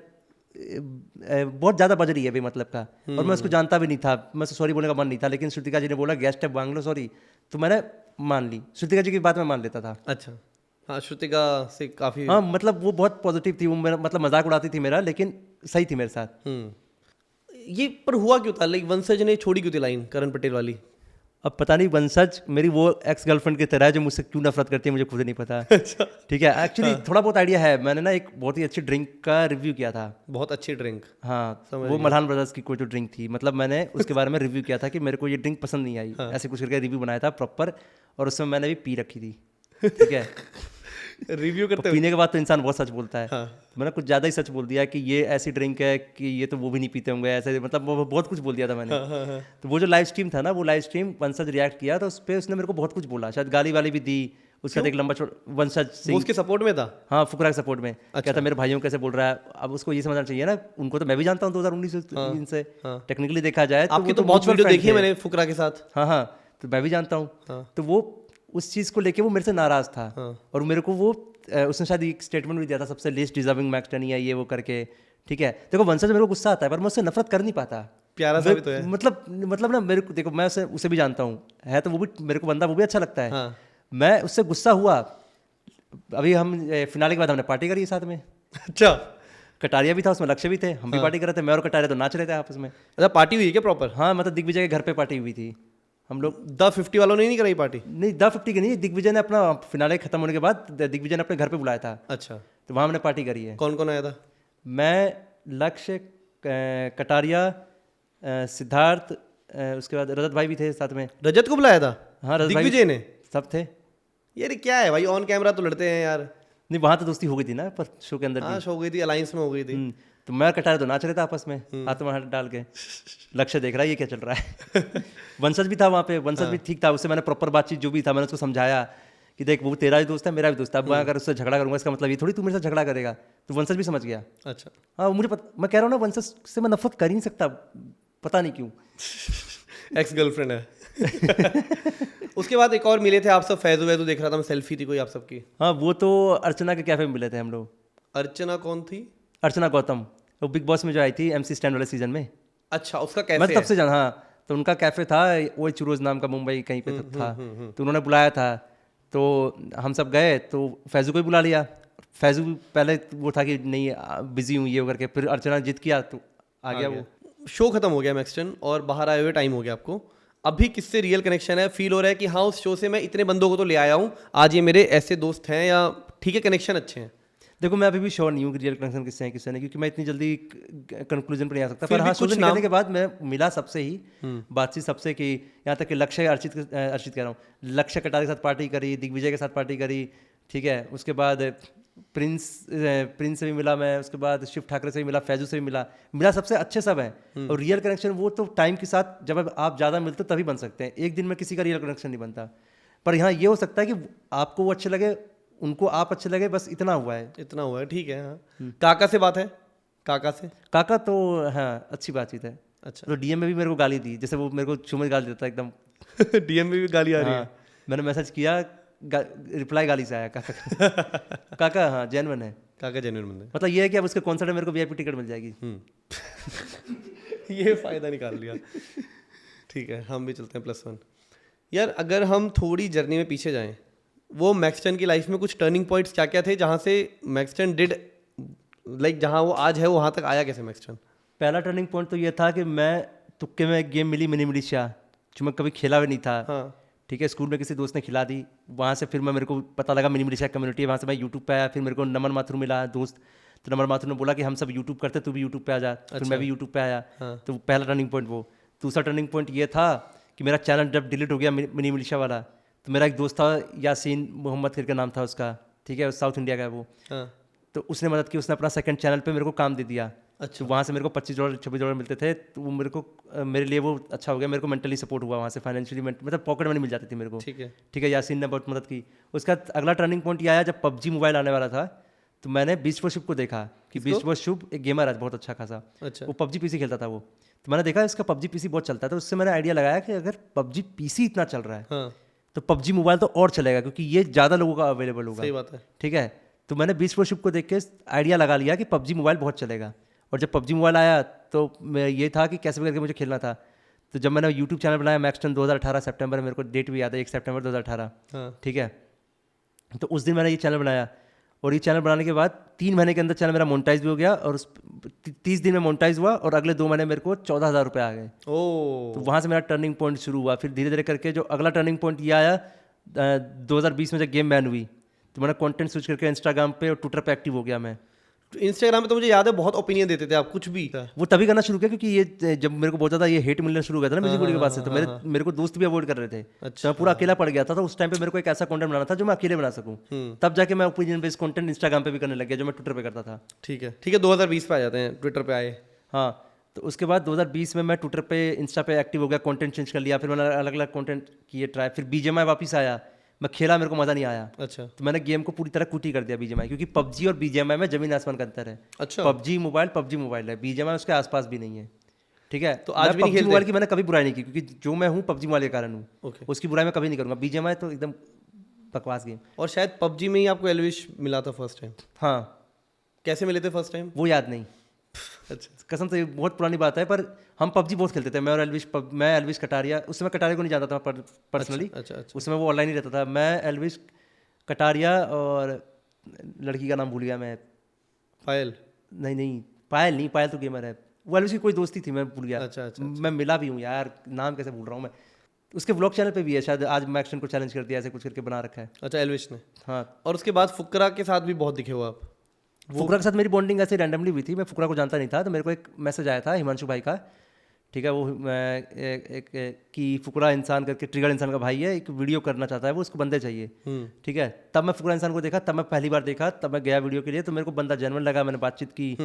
बहुत ज़्यादा बज रही है बेमतलब का, और मैं उसको जानता भी नहीं था, मैं सॉरी बोलने का मन नहीं था, लेकिन श्रुतिका जी ने बोला गेस्ट है मांग लो सॉरी, तो मैंने मान ली। श्रुतिका जी की बात मैं मान लेता था। अच्छा, हाँ, श्रुतिका से काफ़ी, हाँ, मतलब वो बहुत पॉजिटिव थी, वो मेरा मतलब मजाक उड़ाती थी मेरा, लेकिन सही थी मेरे साथ। ये पर हुआ क्यों था? लाइक वंशज ने छोड़ी क्यों थी लाइन करण पटेल वाली? अब पता नहीं, वंशज मेरी वो एक्स गर्लफ्रेंड की तरह है जो मुझसे क्यों नफरत करती है, मुझे खुद नहीं पता। अच्छा, ठीक है, एक्चुअली थोड़ा बहुत आइडिया है। मैंने ना एक बहुत ही अच्छी ड्रिंक का रिव्यू किया था। बहुत अच्छी ड्रिंक? हाँ, वो मल्हान ब्रदर्स की कोई जो ड्रिंक थी, मतलब मैंने उसके बारे में रिव्यू किया था कि मेरे को ये ड्रिंक पसंद नहीं आई, ऐसे कुछ करके रिव्यू बनाया था प्रॉपर, और उस समय मैंने भी पी रखी थी। ठीक है, रिव्यू करते पीने के बाद तो इंसान बहुत सच बोलता है। तो मैंने कुछ ज़्यादा ही सच बोल दिया कि ये ऐसी ड्रिंक है कि ये तो वो भी नहीं पीते होंगे, ऐसे मतलब वो बहुत कुछ बोल दिया था मैंने। तो वो जो लाइव स्ट्रीम था ना, वो लाइव स्ट्रीम वंशज रिएक्ट किया, तो उस पर उसने मेरे को बहुत कुछ बोला, शायद गाली वाली भी दी। उसके बाद एक लंबा वंशज सिंह उसके सपोर्ट में था। हाँ, फुकरा के सपोर्ट में। कहता मेरे भाइयों कैसे बोल रहा है। अब उसको ये समझना चाहिए ना, उनको तो मैं भी जानता हूँ 2019 से टेक्निकली देखा जाए तो। आपकी तो बहुत वीडियो देखी है मैंने फुकरा के साथ। हाँ, तो मैं भी जानता हूँ। तो वो उस चीज़ को लेके वो मेरे से नाराज़ था, और मेरे को वो उसने शायद एक स्टेटमेंट भी दिया था, सबसे लीस्ट डिजर्विंग मैक्सटन ही है ये वो करके। ठीक है, देखो वंशज मेरे को गुस्सा आता है, पर मैं उससे नफरत कर नहीं पाता। प्यारा सा भी तो है। मतलब ना मेरे को देखो, मैं उसे भी जानता हूँ, है तो वो भी मेरे को बंदा वो भी अच्छा लगता है। हाँ। मैं उससे गुस्सा हुआ, अभी हम फिनाले के बाद हमने पार्टी करी साथ में। अच्छा कटारिया भी था उसमें, लक्ष्य भी थे, हम भी पार्टी कर रहे थे, मैं और कटारिया तो नाच रहे थे आपस में। अच्छा, पार्टी हुई है क्या प्रॉपर? हाँ, मतलब दिग्विजय के घर पे पार्टी हुई थी हम लोग। द 50 वालों ने नहीं कराई पार्टी? नहीं, द 50 की नहीं, दिग्विजय ने अपना फिनाले खत्म होने के बाद दिग्विजय ने अपने घर पे बुलाया था, अच्छा, तो वहाँ हमने पार्टी करी है। कौन कौन आया था? मैं, लक्ष्य, कटारिया, सिद्धार्थ, उसके बाद रजत भाई भी थे साथ में। रजत को बुलाया था? हाँ, रजत भाई दिग्विजय ने? सब थे। यार क्या है भाई, ऑन कैमरा तो लड़ते हैं यार। नहीं, वहाँ तो दोस्ती हो गई थी ना, पर शो के अंदर हाँ, भी। हो गई थी, अलायंस में हो गई थी। तो मैं कटारिया तो नाच रहे थे आपस में, हाथ में हाथ डाल के। लक्ष्य देख रहा है ये क्या चल रहा है। वंशज भी था वहाँ पे, वंशज भी ठीक था, उससे मैंने प्रॉपर बातचीत जो भी था मैंने उसको समझाया कि देख वो तेरा भी दोस्त है, मेरा भी दोस्त है, अब मैं अगर उससे झगड़ा करूंगा इसका मतलब ये थोड़ी तू मेरे साथ झगड़ा करेगा। तो वंशज भी समझ गया। अच्छा। हाँ, मुझे मैं कह रहा हूँ ना, वंशज से मैं नफरत कर ही नहीं सकता, पता नहीं क्यों। एक्स गर्लफ्रेंड है। उसके बाद एक और मिले थे आप सब, फैजू वैजू देख रहा था मैं, सेल्फी थी कोई आप सबकी। हाँ, वो तो अर्चना के कैफे में मिले थे हम लोग। अर्चना कौन थी? अर्चना गौतम, वो बिग बॉस में जो आई थी MC स्टैंड वाले सीजन में। अच्छा, उसका कैफे मैं तब से जान, हाँ, तो उनका कैफे था वो चुरोज नाम का, मुंबई कहीं पे था। तो उन्होंने बुलाया था, तो हम सब गए, तो फैजू को ही बुला लिया। फैजू पहले वो था कि नहीं बिजी हूँ ये वो करके, फिर अर्चना जिद किया तो आ गया वो। शो खत्म हो गया मैक्सटन, और बाहर आए हुए टाइम हो गया आपको, अभी किससे रियल कनेक्शन है? फील हो रहा है कि हाँ, उस शो से मैं इतने बंदों को तो ले आया हूँ, आज ये मेरे ऐसे दोस्त हैं, या ठीक है कनेक्शन अच्छे हैं? देखो, मैं अभी भी श्योर नहीं हूँ कि रियल कनेक्शन किससे है किससे नहीं, क्योंकि मैं इतनी जल्दी कंक्लूजन पर नहीं आ सकता। फिर पर भी हाँ, कुछ शो निकलने नाम- के बाद मैं मिला सबसे ही, बातचीत सबसे की, यहाँ तक कि लक्ष्य अर्चित कह रहा हूँ, लक्ष्य कटारे के साथ पार्टी करी, दिग्विजय के साथ पार्टी करी, ठीक है। उसके बाद प्रिंस से भी मिला मैं, उसके बाद शिव ठाकरे से भी मिला, फैजू से भी मिला सबसे अच्छे सब हैं। और रियल कनेक्शन वो तो टाइम के साथ जब आप ज़्यादा मिलते हो तभी बन सकते हैं, एक दिन में किसी का रियल कनेक्शन नहीं बनता। पर यहाँ ये हो सकता है कि आपको वो अच्छे लगे, उनको आप अच्छे लगे, बस इतना हुआ है। इतना हुआ है, ठीक है। हाँ, काका से बात है? काका से? काका तो हाँ, अच्छी बातचीत है। अच्छा। तो DM में भी मेरे को गाली दी, जैसे वो मेरे को शुरू में गाली देता एकदम। DM में भी गाली आ रही है? हाँ, मैंने मैसेज किया, रिप्लाई गाली से आया काका। काका हाँ, जेन्युइन है। काका जेन्युइन बंदा है। मतलब ये है कि अब उसके कॉन्सर्ट में मेरे को VIP टिकट मिल जाएगी। ये फायदा निकाल लिया। ठीक है, हम भी चलते हैं +1। यार अगर हम थोड़ी जर्नी में पीछे जाएं, वो मैक्सटन की लाइफ में कुछ टर्निंग पॉइंट्स क्या क्या थे जहाँ से मैक्सटन डिड लाइक जहाँ वो आज है वहाँ तक आया कैसे मैक्सटन? पहला टर्निंग पॉइंट तो ये था कि मैं तुक्के में एक गेम मिली, मिनी मिलिशिया, जो मैं कभी खेला भी नहीं था। हाँ। ठीक है, स्कूल में किसी दोस्त ने खिला दी, वहाँ से फिर मेरे को पता लगा मिनी मिलिशिया कम्युनिटी है, वहाँ से मैं यूट्यूब पे आया, फिर मेरे को नमन माथुर मिला दोस्त, तो नमन माथुर ने बोला कि हम सब यूट्यूब करते, तू भी यूट्यूब पे आ जा। फिर मैं भी यूट्यूब पे आया। तो पहला टर्निंग पॉइंट वो। दूसरा टर्निंग पॉइंट ये था कि मेरा चैनल जब डिलीट हो गया मिनी मिलिशिया वाला, तो मेरा एक दोस्त था यासीन मोहम्मद करके नाम था उसका, ठीक है, साउथ इंडिया का है वो। तो उसने मदद की, उसने अपना सेकंड चैनल पे मेरे को काम दे दिया। अच्छा। वहाँ से मेरे को $25 $26 मिलते थे, तो वो मेरे लिए वो अच्छा हो गया, मेरे को मेंटली सपोर्ट हुआ वहाँ से, फाइनेंशियली मतलब पॉकेट मनी मिल जाती थी मेरे को। ठीक है, यासीन ने बहुत मदद की। उसका अगला टर्निंग पॉइंट ये आया जब PUBG मोबाइल आने वाला था, तो मैंने बीच फॉर शुभ को देखा कि बीच फॉर शुभ एक गेमर है बहुत अच्छा खासा। अच्छा। वो PUBG PC खेलता था वो, तो मैंने देखा इसका PUBG PC बहुत चलता है, तो उससे मैंने आइडिया लगाया कि अगर PUBG PC इतना चल रहा है तो PUBG मोबाइल तो और चलेगा, क्योंकि ये ज़्यादा लोगों का अवेलेबल होगा। सही बात है। ठीक है, तो मैंने बीच फॉर शुभ को देख के आइडिया लगा लिया कि PUBG मोबाइल बहुत चलेगा। और जब PUBG मोबाइल आया तो ये था कि कैसे भी करके मुझे खेलना था। तो जब मैंने यूट्यूब चैनल बनाया मैक्सटन 2018 सितंबर, मेरे को डेट भी याद है 1 सितंबर 2018। ठीक है, तो उस दिन मैंने ये चैनल बनाया, और ये चैनल बनाने के बाद 3 महीने के अंदर चैनल मेरा मोनेटाइज भी हो गया, और 30 दिन में मोनेटाइज हुआ, और अगले 2 महीने मेरे को 14,000 रुपये आ गए। तो वहाँ से मेरा टर्निंग पॉइंट शुरू हुआ। फिर धीरे धीरे करके जो अगला टर्निंग पॉइंट ये आया 2020 में जब गेम बैन हुई, तो मैंने कंटेंट स्विच करके इंस्टाग्राम पे और ट्विटर पे एक्टिव हो गया मैं। इंस्टाग्राम पे तो मुझे याद है बहुत ओपिनियन देते थे आप, कुछ भी। वो तभी करना शुरू किया क्योंकि ये जब मेरे को बहुत ज़्यादा ये हेट मिलना शुरू हो गया था ना म्यूजिक वीडियो के बाद से, तो मेरे को दोस्त भी अवॉइड कर रहे थे। तो मैं पूरा अकेला पड़ गया था। तो उस टाइम पे मेरे को एक ऐसा कंटेंट बनाना था जो मैं अकेले बना सकूं। तब जाके मैं ओपिनियन बेस्ड कंटेंट इंस्टाग्राम पे भी करने लग गया, जो मैं ट्विटर पे करता था। ठीक है, 2020 पे आ जाते हैं, ट्विटर पे आए। हाँ, तो उसके बाद 2020 में मैं ट्विटर पे इंस्टा पे एक्टिव हो गया, कंटेंट चेंज कर लिया, फिर मैंने अलग अलग कंटेंट किए ट्राई। फिर BGMI वापस आया, मैं खेला, मेरे को मज़ा नहीं आया। अच्छा। तो मैंने गेम को पूरी तरह कुटी कर दिया BGMI, क्योंकि PUBG और BGMI में जमीन आसमान का अंतर है। अच्छा। PUBG मोबाइल है, BGMI उसके आसपास भी नहीं है। ठीक है, तो आज भी PUBG मोबाइल की मैंने कभी बुराई नहीं की, क्योंकि जो मैं हूँ PUBG मोबाइल के कारण हूँ, उसकी बुराई मैं कभी नहीं करूँगा। BGMI तो एकदम बकवास गेम। और शायद PUBG में ही आपको एल्विश मिला था फर्स्ट टाइम। हाँ। कैसे मिले थे फर्स्ट टाइम? वो याद नहीं। अच्छा कसम से ये बहुत पुरानी बात है, पर हम पबजी बहुत खेलते थे, मैं और एल्विश कटारिया। उस समय कटारिया को नहीं जानता था पर्सनली, अच्छा अच्छा उस समय वो ऑनलाइन ही रहता था। मैं, एल्विश कटारिया और लड़की का नाम भूल गया मैं। पायल। नहीं, पायल नहीं, पायल तो गेमर है। वो एल्विश की कोई दोस्ती थी, मैं भूल गया। अच्छा अच्छा मैं मिला भी हूँ यार, नाम कैसे भूल रहा हूँ मैं। उसके व्लॉग चैनल पे भी है शायद, आज मैक्सन को चैलेंज कर दिया, ऐसे कुछ करके बना रखा है। अच्छा, एल्विश ने। हाँ, और उसके बाद फुकरा के साथ भी बहुत दिखे हो आप। फुकरा के साथ मेरी बॉन्डिंग ऐसे रैंडमली हुई थी। मैं फुकरा को जानता नहीं था, तो मेरे को एक मैसेज आया था हिमांशु भाई का, ठीक है, वो कि फुकरा इंसान करके, ट्रिगर इंसान का भाई है, एक वीडियो करना चाहता है वो, उसको बंदे चाहिए। ठीक है, तब मैं फुकरा इंसान को देखा, तब मैं पहली बार देखा, तब मैं गया वीडियो के लिए, तो मेरे को बंदा जेन्युइन लगा। मैंने बातचीत की,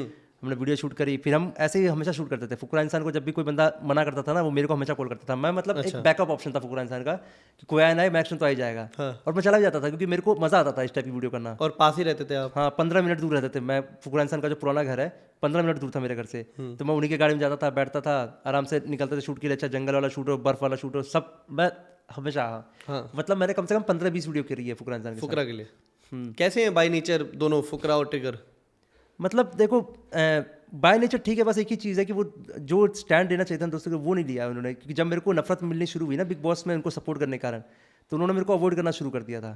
हमने वीडियो शूट करी, फिर हम ऐसे ही हमेशा शूट करते थे। फुकरा इंसान को जब भी कोई बंदा मना करता था ना, वो मेरे को हमेशा कॉल करता था। मैं मतलब एक बैकअप ऑप्शन था फुकरा इंसान का, कि कोई आया ना है, मैक्सन तो आ ही जाएगा। और मैं चला भी जाता था, क्योंकि मेरे को मजा आता था इस टाइप की वीडियो करना। और पास ही रहते थे आप। हाँ, 15 मिनट दूर रहते थे। मैं, फुकरा इंसान का जो पुराना घर है 15 मिनट दूर था मेरे घर से, तो मैं उन्हीं के गाड़ी में जाता था, बैठता था, आराम से निकलते थे शूट के लिए। अच्छा, जंगल वाला शूट हो, बर्फ वाला शूट हो, सब मैं हमेशा। हाँ, मतलब मैंने कम से कम 15-20 वीडियो करी है फुकरा इंसान के फुकरा के लिए। कैसे हैं बाय नेचर दोनों, फुकरा और ट्रिगर? साथ। मतलब देखो, बाय नेचर ठीक है, बस एक ही चीज़ है कि वो जो स्टैंड लेना चाहिए था दोस्तों को, वो नहीं लिया उन्होंने। क्योंकि जब मेरे को नफरत मिलनी शुरू हुई ना बिग बॉस में उनको सपोर्ट करने के कारण, तो उन्होंने मेरे को अवॉइड करना शुरू कर दिया था।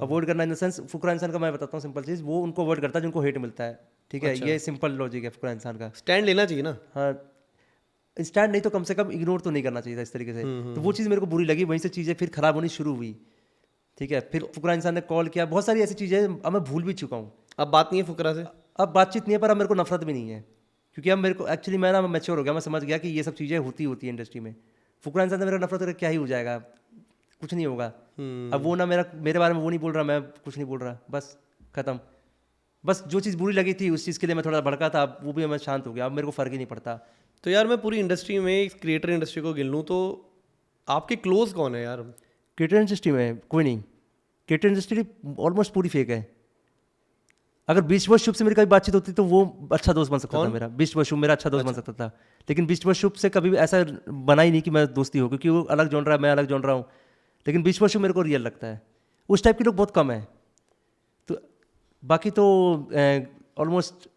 अवॉइड करना इन द सेंस, फुकरा इंसान का मैं बताता हूँ सिंपल चीज़, वो उनको अवॉइड करता है जिनको हेट मिलता है। ठीक है, ये सिंपल लॉजिक है फुकरा इंसान का। स्टैंड लेना चाहिए ना। हाँ, स्टैंड नहीं तो कम से कम इग्नोर तो नहीं करना चाहिए था इस तरीके से। तो वो चीज़ मेरे को बुरी लगी, वहीं से चीज़ें फिर खराब होनी शुरू हुई। ठीक है, फिर फुकरा इंसान ने कॉल किया, बहुत सारी ऐसी चीज़ें अब मैं भूल भी चुका हूँ। अब बात नहीं है फुकरा से? अब बातचीत नहीं है, पर अब मेरे को नफरत भी नहीं है, क्योंकि अब मेरे को एक्चुअली मैं ना मैच्योर हो गया। मैं समझ गया कि ये सब चीज़ें होती है इंडस्ट्री में। फुकरा इंसान से मेरा नफरत करके क्या ही हो जाएगा, कुछ नहीं होगा। अब वो ना मेरे बारे में वो नहीं बोल रहा, मैं कुछ नहीं बोल रहा, बस खत्म। बस जो चीज़ बुरी लगी थी उस चीज़ के लिए मैं थोड़ा भड़का था, अब वो भी मैं शांत हो गया, अब मेरे को फ़र्क ही नहीं पड़ता। तो यार मैं पूरी इंडस्ट्री में, क्रिएटर इंडस्ट्री को गिन लूँ तो आपके क्लोज कौन है यार? क्रिएटर इंडस्ट्री में कोई नहीं। क्रिएटर इंडस्ट्री ऑलमोस्ट पूरी फेक है। अगर बीस्ट बॉय शुभ से मेरी कभी बातचीत होती तो वो अच्छा दोस्त बन सकता था मेरा। बीस्ट बॉय शुभ मेरा अच्छा दोस्त बन सकता था, लेकिन बीस्ट बॉय शुभ से कभी ऐसा बना ही नहीं कि मैं दोस्ती हो, क्योंकि वो अलग जॉनरा है, मैं अलग जॉनरा हूँ। लेकिन बीस्ट बॉय शुभ मेरे को रियल लगता है। उस टाइप के लोग बहुत कम है। तो बाकी तो ऑलमोस्ट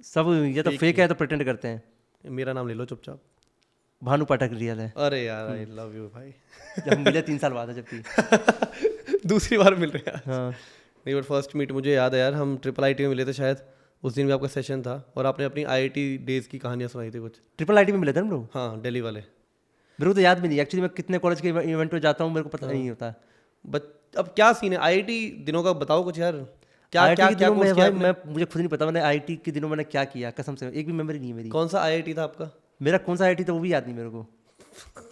सब या तो फेक है तो प्रिटेंड करते हैं। मेरा नाम ले लो चुपचाप। भानु पाठक रियल है। अरे यार, आई लव यू भाई। जब हम मिले 3 साल बाद है, जबकि दूसरी बार मिल रहे हैं। हाँ, नहीं, बट फर्स्ट मीट मुझे याद है यार, हम IIIT में मिले थे शायद, उस दिन भी आपका सेशन था और आपने अपनी IIT डेज की कहानियाँ सुनाई थी कुछ। IIIT में मिले थे हम लोग। हाँ, दिल्ली वाले। मेरे को तो याद भी नहीं एक्चुअली, मैं कितने कॉलेज के इवेंट पे जाता हूँ मेरे को पता नहीं होता। बट अब क्या सीन है IIT दिनों का, बताओ कुछ यार। क्या IIT क्या के क्या दिनों में कोर्स किया भाई, आपने? मैं मुझे खुद नहीं पता मैंने IIT के दिनों मैंने क्या किया, कसम से एक भी मेमोरी नहीं है मेरी। कौन सा IIT था आपका? मेरा कौन सा IIT था वो भी याद नहीं मेरे को।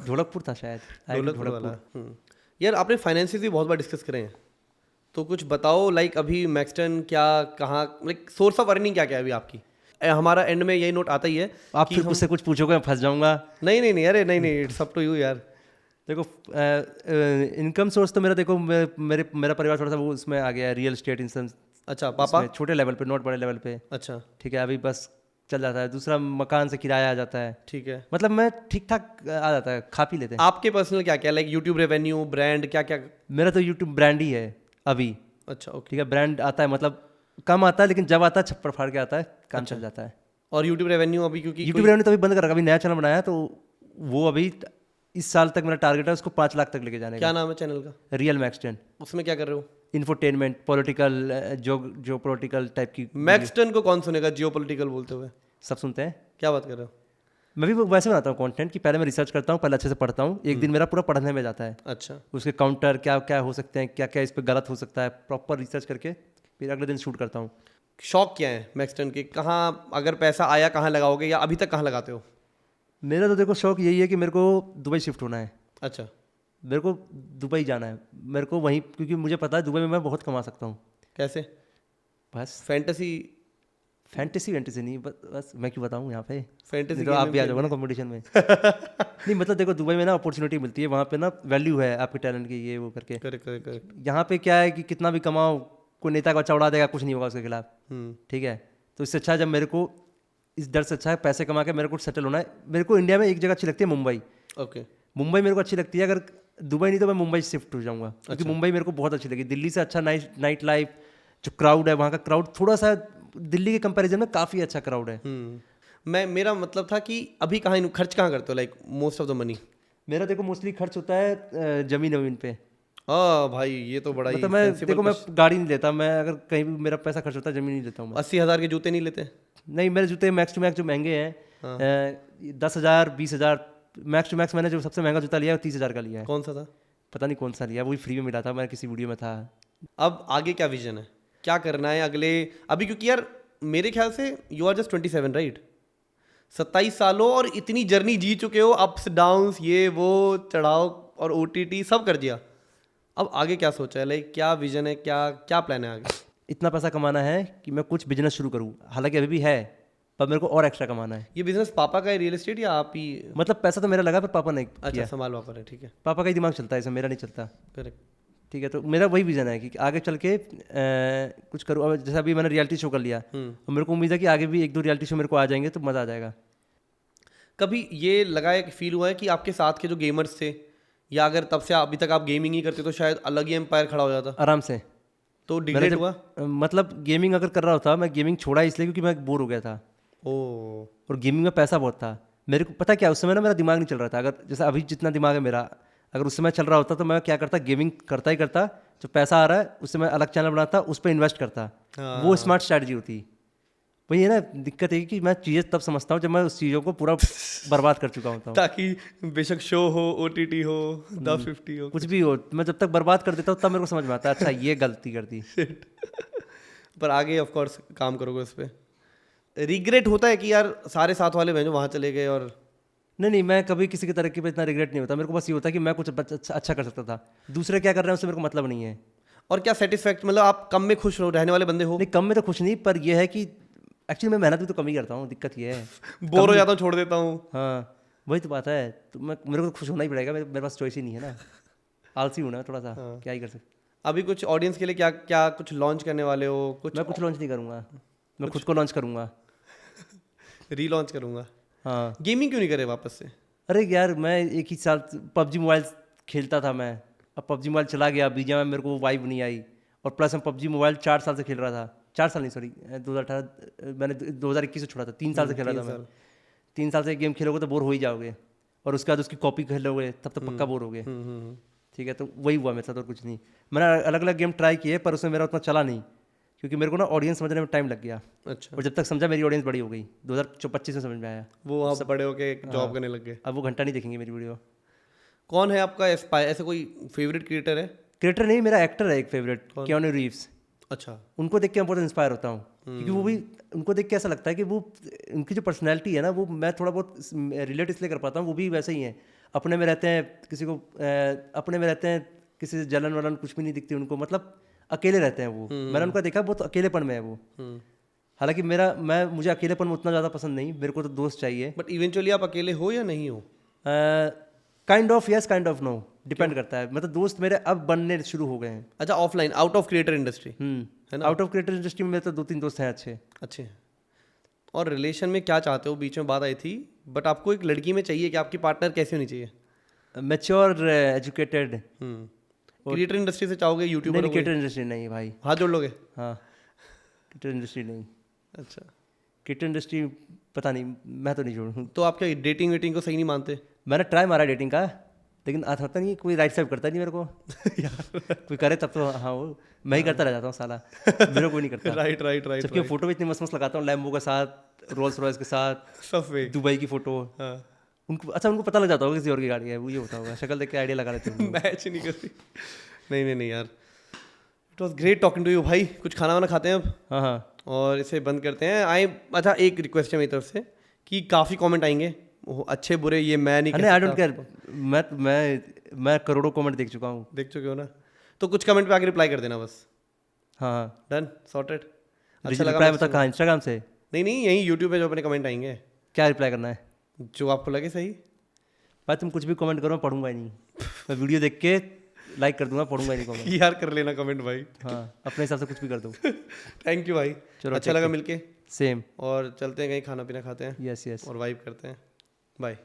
ढोलकपुर था शायद, IIT ढोलकपुर वाला। ढोलकपुर। यार आपने फाइनेंसेस भी बहुत बार डिस्कस करे हैं, तो कुछ बताओ। लाइक अभी मैक्सटन क्या, कहाँ, लाइक सोर्स ऑफ अर्निंग क्या क्या है अभी आपकी? हमारा एंड में यही नोट आता ही है। आप फिर मुझसे कुछ पूछोगे मैं फंस जाऊंगा। नहीं नहीं नहीं, अरे नहीं नहीं, इट्स अप टू यू यार। देखो, इनकम सोर्स तो मेरा, देखो मेरा परिवार थोड़ा सा वो उसमें आ गया है, रियल एस्टेट इंसान। अच्छा, पापा? छोटे लेवल पे, नॉट बड़े लेवल पे। अच्छा, ठीक है, अभी बस चल जाता है। दूसरा, मकान से किराया आ जाता है। ठीक है। मतलब मैं ठीक ठाक आ जाता है, खा पी लेते हैं। आपके पर्सनल क्या क्या, लाइक यूट्यूब रेवेन्यू, ब्रांड, क्या क्या? मेरा तो यूट्यूब ब्रांड ही है अभी। अच्छा, ओके। ठीक है, ब्रांड आता है, मतलब कम आता है, लेकिन जब आता है छप्पर फाड़ के आता है, काम चल जाता है। और यूट्यूब रेवेन्यू अभी, क्योंकि यूट्यूब रेवेन्यू तो अभी बंद कर रखा, अभी नया चैनल बनाया, तो वो अभी इस साल तक मेरा टारगेट है उसको 5 लाख तक लेके जाने का। क्या नाम है चैनल का? Real Maxton. उसमें क्या कर रहे हो? इंफोटेनमेंट, पॉलिटिकल, जो पॉलिटिकल टाइप की। मैक्सटन को कौन सुनेगा जियोपॉलिटिकल बोलते हुए? सब सुनते हैं। क्या बात कर रहे हो? मैं भी वैसे बनाता हूँ कंटेंट कि पहले मैं रिसर्च करता हूँ, पहले अच्छे से पढ़ता हूँ। एक दिन मेरा पूरा पढ़ने में जाता है। अच्छा, उसके काउंटर क्या क्या हो सकते हैं, क्या क्या इस पर गलत हो सकता है, प्रॉपर रिसर्च करके फिर अगले दिन शूट करता हूँ। शौक क्या है मैक्सटन के? कहाँ अगर पैसा आया कहाँ लगाओगे, या अभी तक कहाँ लगाते हो? मेरा तो देखो शौक यही है कि मेरे को दुबई शिफ्ट होना है। अच्छा, मेरे को दुबई जाना है, मेरे को वहीं, क्योंकि मुझे पता है दुबई में मैं बहुत कमा सकता हूँ। कैसे? बस फैंटेसी फैंटेसी नहीं, बस मैं क्यों बताऊँ यहाँ पे। फैंटेसी तो आप भी आ जाओगे ना कंपटीशन में। नहीं मतलब देखो, दुबई में ना अपॉर्चुनिटी मिलती है, वहाँ पे ना वैल्यू है आपके टैलेंट की, ये वो करके। करेक्ट। यहाँ पे क्या है कि कितना भी कमाओ, कोई नेता का बच्चा उड़ा देगा, कुछ नहीं होगा उसके खिलाफ। ठीक है, तो इससे अच्छा, जब मेरे को इस डर से अच्छा है पैसे कमा के मेरे को सेटल होना है। मेरे को इंडिया में एक जगह अच्छी लगती है, मुंबई। ओके, मुंबई मेरे को अच्छी लगती है। अगर दुबई नहीं तो मैं मुंबई शिफ्ट हो जाऊंगा, क्योंकि मुंबई मेरे को बहुत अच्छी लगी। दिल्ली से अच्छा नाइट लाइफ, जो क्राउड है वहाँ का, क्राउड थोड़ा सा दिल्ली के कंपैरिजन में काफ़ी अच्छा क्राउड है। मेरा मतलब था कि अभी कहाँ खर्च कहाँ करते हो, like most of the money? मेरा देखो मोस्टली खर्च होता है जमीन वमीन पे। भाई ये तो बड़ा ही मतलब मैं sensible देखो मैं गाड़ी नहीं लेता, मैं अगर कहीं भी मेरा पैसा खर्च होता है जमीन नहीं लेता हूँ मैं। 80,000 के जूते नहीं लेते? नहीं, मेरे जूते मैक्स टू मैक्स जो महंगे हैं 10,000 20,000, मैक्स टू मैक्स मैंने जो सबसे महंगा जूता लिया है 30,000 का लिया है। कौन सा था? पता नहीं कौन सा लिया, वही फ्री में मिला था, मैं किसी वीडियो में था। अब आगे क्या विजन है, क्या करना है अगले अभी? क्योंकि यार मेरे ख्याल से यू आर जस्ट 27 राइट? 27 सालों और इतनी जर्नी जी चुके हो, अप्स डाउन्स ये वो चढ़ाव और OTT सब कर दिया। अब आगे क्या सोचा है, लाइक क्या विजन है, क्या क्या प्लान है आगे? इतना पैसा कमाना है कि मैं कुछ बिजनेस शुरू करूँ, हालांकि अभी भी है पर मेरे को और एक्स्ट्रा कमाना है। ये बिजनेस पापा का है, रियल एस्टेट, या आप ही? मतलब पैसा तो मेरा लगा पर पापा ने अच्छा, किया। संभाल पापा है, ठीक है। पापा का ही दिमाग चलता है इसमें, मेरा नहीं चलता। करेक्ट। ठीक है, तो मेरा वही विजन है कि आगे चल के कुछ करूँ। अब जैसे अभी मैंने रियलिटी शो कर लिया और मेरे को उम्मीद है कि आगे भी 1-2 रियलिटी शो मेरे को आ जाएंगे तो मज़ा आ जाएगा। कभी ये लगा है कि फील हुआ है कि आपके साथ के जो गेमर्स थे, या अगर तब से अभी तक आप गेमिंग ही करते तो शायद अलग ही एम्पायर खड़ा हो जाता? आराम से। तो डिग्रेड हुआ? मतलब गेमिंग अगर कर रहा होता, मैं गेमिंग छोड़ा इसलिए क्योंकि मैं बोर हो गया था। और गेमिंग में पैसा बहुत था। मेरे को पता क्या, उस समय ना मेरा दिमाग नहीं चल रहा था। अगर जैसे अभी जितना दिमाग है मेरा, अगर उस समय चल रहा होता तो मैं क्या करता, गेमिंग करता ही करता, जो पैसा आ रहा है उससे मैं अलग चैनल बनाता, उस पर इन्वेस्ट करता। वो स्मार्ट स्ट्रैटेजी होती। वही है ना, दिक्कत है कि मैं चीज़ें तब समझता हूँ जब मैं उस चीज़ों को पूरा बर्बाद कर चुका होता हूँ। ताकि बेशक शो हो, OTT हो, द 50 हो, कुछ भी हो, मैं जब तक बर्बाद कर देता हूँ तब मेरे को समझ में आता है अच्छा ये गलती कर दी। पर आगे ऑफ कोर्स काम करोगे उस पर? रिग्रेट होता है कि यार सारे साथ वाले बहनों वहाँ चले गए? और नहीं, मैं कभी किसी की तरक्की पे इतना रिग्रेट नहीं होता। मेरे को बस ये होता है कि मैं कुछ अच्छा कर सकता था, दूसरे क्या कर रहे हैं उससे मेरे को मतलब नहीं है। और क्या सेटिस्फैक्ट, मतलब आप कम में खुश रहने वाले बंदे हो? नहीं, कम में तो खुश नहीं, पर यह है कि एक्चुअली मैं मेहनत भी तो कम ही करता हूँ, दिक्कत ये है। बोर हो जाता हूँ, छोड़ देता हूँ। हाँ, वही तो बात है। तो मेरे को खुश होना ही पड़ेगा, मेरे पास चॉइस ही नहीं है ना। आलसी हूँ ना थोड़ा सा, क्या ही कर सकते। अभी कुछ ऑडियंस के लिए क्या क्या कुछ लॉन्च करने वाले हो? मैं कुछ लॉन्च नहीं करूँगा, मैं खुद को लॉन्च करूँगा। रीलॉन्च करूँगा। हाँ। गेमिंग क्यों नहीं करे वापस से? अरे यार, मैं एक ही साल PUBG मोबाइल खेलता था मैं। अब PUBG मोबाइल चला गया, बीजीएमआई में मेरे को वाइब नहीं आई। और प्लस मैं PUBG मोबाइल 4 साल से खेल रहा था। 4 साल नहीं, सॉरी 2018, मैंने 2021 से छोड़ा था। 3 साल से खेल रहा था मैं। 3 साल से एक गेम खेलोगे तो बोर हो ही जाओगे, और उसके बाद उसकी कॉपी खेलोगे तब तो पक्का बोर होगे। ठीक है, तो वही हुआ मेरे साथ और कुछ नहीं। मैंने अलग अलग गेम ट्राई किए पर उसमें मेरा उतना चला नहीं, क्योंकि मेरे को ना ऑडियंस समझने में टाइम लग गया। अच्छा। और जब तक समझा मेरी ऑडियंस बड़ी हो गई, 2025 में समझ में आया। वो आप बड़े होके जॉब करने लग गए। अब वो घंटा नहीं देखेंगे मेरी वीडियो। कौन है आपका ऐसे कोई फेवरेट क्रिएटर है? क्रिएटर नहीं, मेरा एक्टर है एक फेवरेट, कियानू रीव्स। अच्छा। उनको देख के मैं बहुत इंस्पायर होता हूँ, क्योंकि वो भी, उनको देख के ऐसा लगता है कि वो, उनकी जो पर्सनैलिटी है ना, वो मैं थोड़ा बहुत रिलेट इसलिए कर पाता हूँ। वो भी वैसे ही हैं, अपने में रहते हैं, किसी को अपने में रहते हैं, किसी से जलन वलन कुछ भी नहीं दिखती उनको, मतलब अकेले रहते हैं वो। मैंने उनका देखा, बहुत अकेलेपन में है वो। हालांकि मुझे अकेलेपन में उतना ज़्यादा पसंद नहीं, मेरे को तो दोस्त चाहिए। बट इवेंचुअली आप अकेले हो या नहीं हो? Kind of yes, kind of no, depend करता है। मतलब दोस्त मेरे अब बनने शुरू हो गए हैं। अच्छा, offline, out of creator industry है ना? आउट ऑफ क्रिएटर इंडस्ट्री में मेरे तो 2-3 दोस्त हैं अच्छे। और रिलेशन में क्या चाहते हो? बीच में बात आई थी, बट आपको एक लड़की में चाहिए कि आपकी पार्टनर कैसी होनी चाहिए? Mature, educated. क्रिएटर इंडस्ट्री से चाहोगे? यूट्यूबर? नहीं, क्रिएटर इंडस्ट्री नहीं भाई। हाथ जोड़ लोगे? हाँ, क्रिएटर इंडस्ट्री नहीं। अच्छा। क्रिएटर इंडस्ट्री पता नहीं, मैं तो नहीं जोड़ूँ। तो आप क्या डेटिंग वेटिंग को सही नहीं मानते? मैंने ट्राई मारा डेटिंग का, लेकिन आता नहीं, कोई राइट साइड करता नहीं मेरे को। यार कोई करे तब तो हाँ, वो मैं ही करता रह जाता हूँ साला, मेरे को कोई नहीं करता। राइट। जबकि फोटो भी इतनी मस्त लगाता हूँ, लैम्बो के साथ, रोल्स रॉयस के साथ, सब फेक। दुबई की फोटो। उनको पता लग जाता होगा किसी और की गाड़ी है, वो ये होता होगा, शक्ल देख के आइडिया लगा लेते हैं। मैच नहीं करती। नहीं यार, it was great talking to you भाई। कुछ खाना वाना खाते हैं अब? हाँ, और इसे बंद करते हैं। अच्छा, एक रिक्वेस्ट है मेरी तरफ से कि काफ़ी कमेंट आएंगे, अच्छे बुरे, ये मैं नहीं आई डोंट केयर। मैं करोड़ों कमेंट देख चुका हूँ। देख चुके हो ना? तो कुछ कमेंट पे आके रिप्लाई कर देना बस। हाँ, डन, सॉर्टेड। अच्छा लगा मतलब कहाँ, इंस्टाग्राम से? नहीं, यहीं यूट्यूब पे जो अपने कमेंट आएंगे। क्या रिप्लाई करना है? जो आपको लगे सही। भाई तुम कुछ भी कमेंट करो, मैं पढ़ूंगा ही नहीं। मैं वीडियो देख के लाइक कर दूंगा, पढ़ूंगा ही नहीं कमेंट। यार कर लेना कमेंट भाई। हाँ, अपने हिसाब से कुछ भी कर दो। थैंक यू भाई, चलो अच्छा लगा मिलके। सेम। और चलते हैं कहीं खाना पीना खाते हैं। यस और वाइब करते हैं। Bye.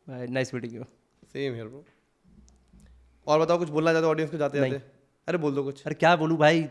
Nice meeting you. Same here bro. और बताओ, कुछ बोलना चाहते हो ऑडियंस को जाते जाते? अरे बोल दो कुछ। अरे क्या बोलूँ भाई,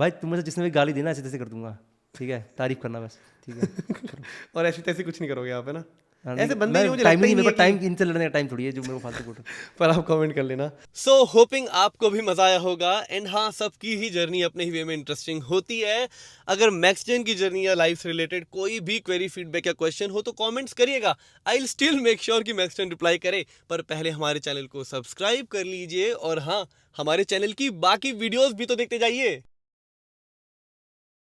भाई तुम में से जिसने भी गाली दी ना ऐसे तैसे कर दूंगा, ठीक है, तारीफ करना बस, ठीक है। चलो। और ऐसे तैसे कुछ नहीं करोगे आप, है ना? हाँ, ऐसे बंदे मैं नहीं, मुझे टाइम लगता ही ही नहीं, नहीं मेरे पास है टाइम इनसे लड़ने का टाइम थोड़ी है जो मेरे को फालतू बोल। पर आप कमेंट कर लेना। सो होपिंग आपको भी मजा आया होगा। एंड हाँ, सबकी ही जर्नी अपने ही वे में इंटरेस्टिंग होती है। अगर मैक्सजेन की जर्नी या लाइफ से रिलेटेड कोई भी क्वेरी, फीडबैक या क्वेश्चन हो तो कमेंट्स करिएगा। I will still make sure कि मैक्सजेन रिप्लाई करे। पर पहले हमारे चैनल को सब्सक्राइब कर लीजिए और हाँ, हमारे चैनल की बाकी वीडियोस भी तो देखते जाइए।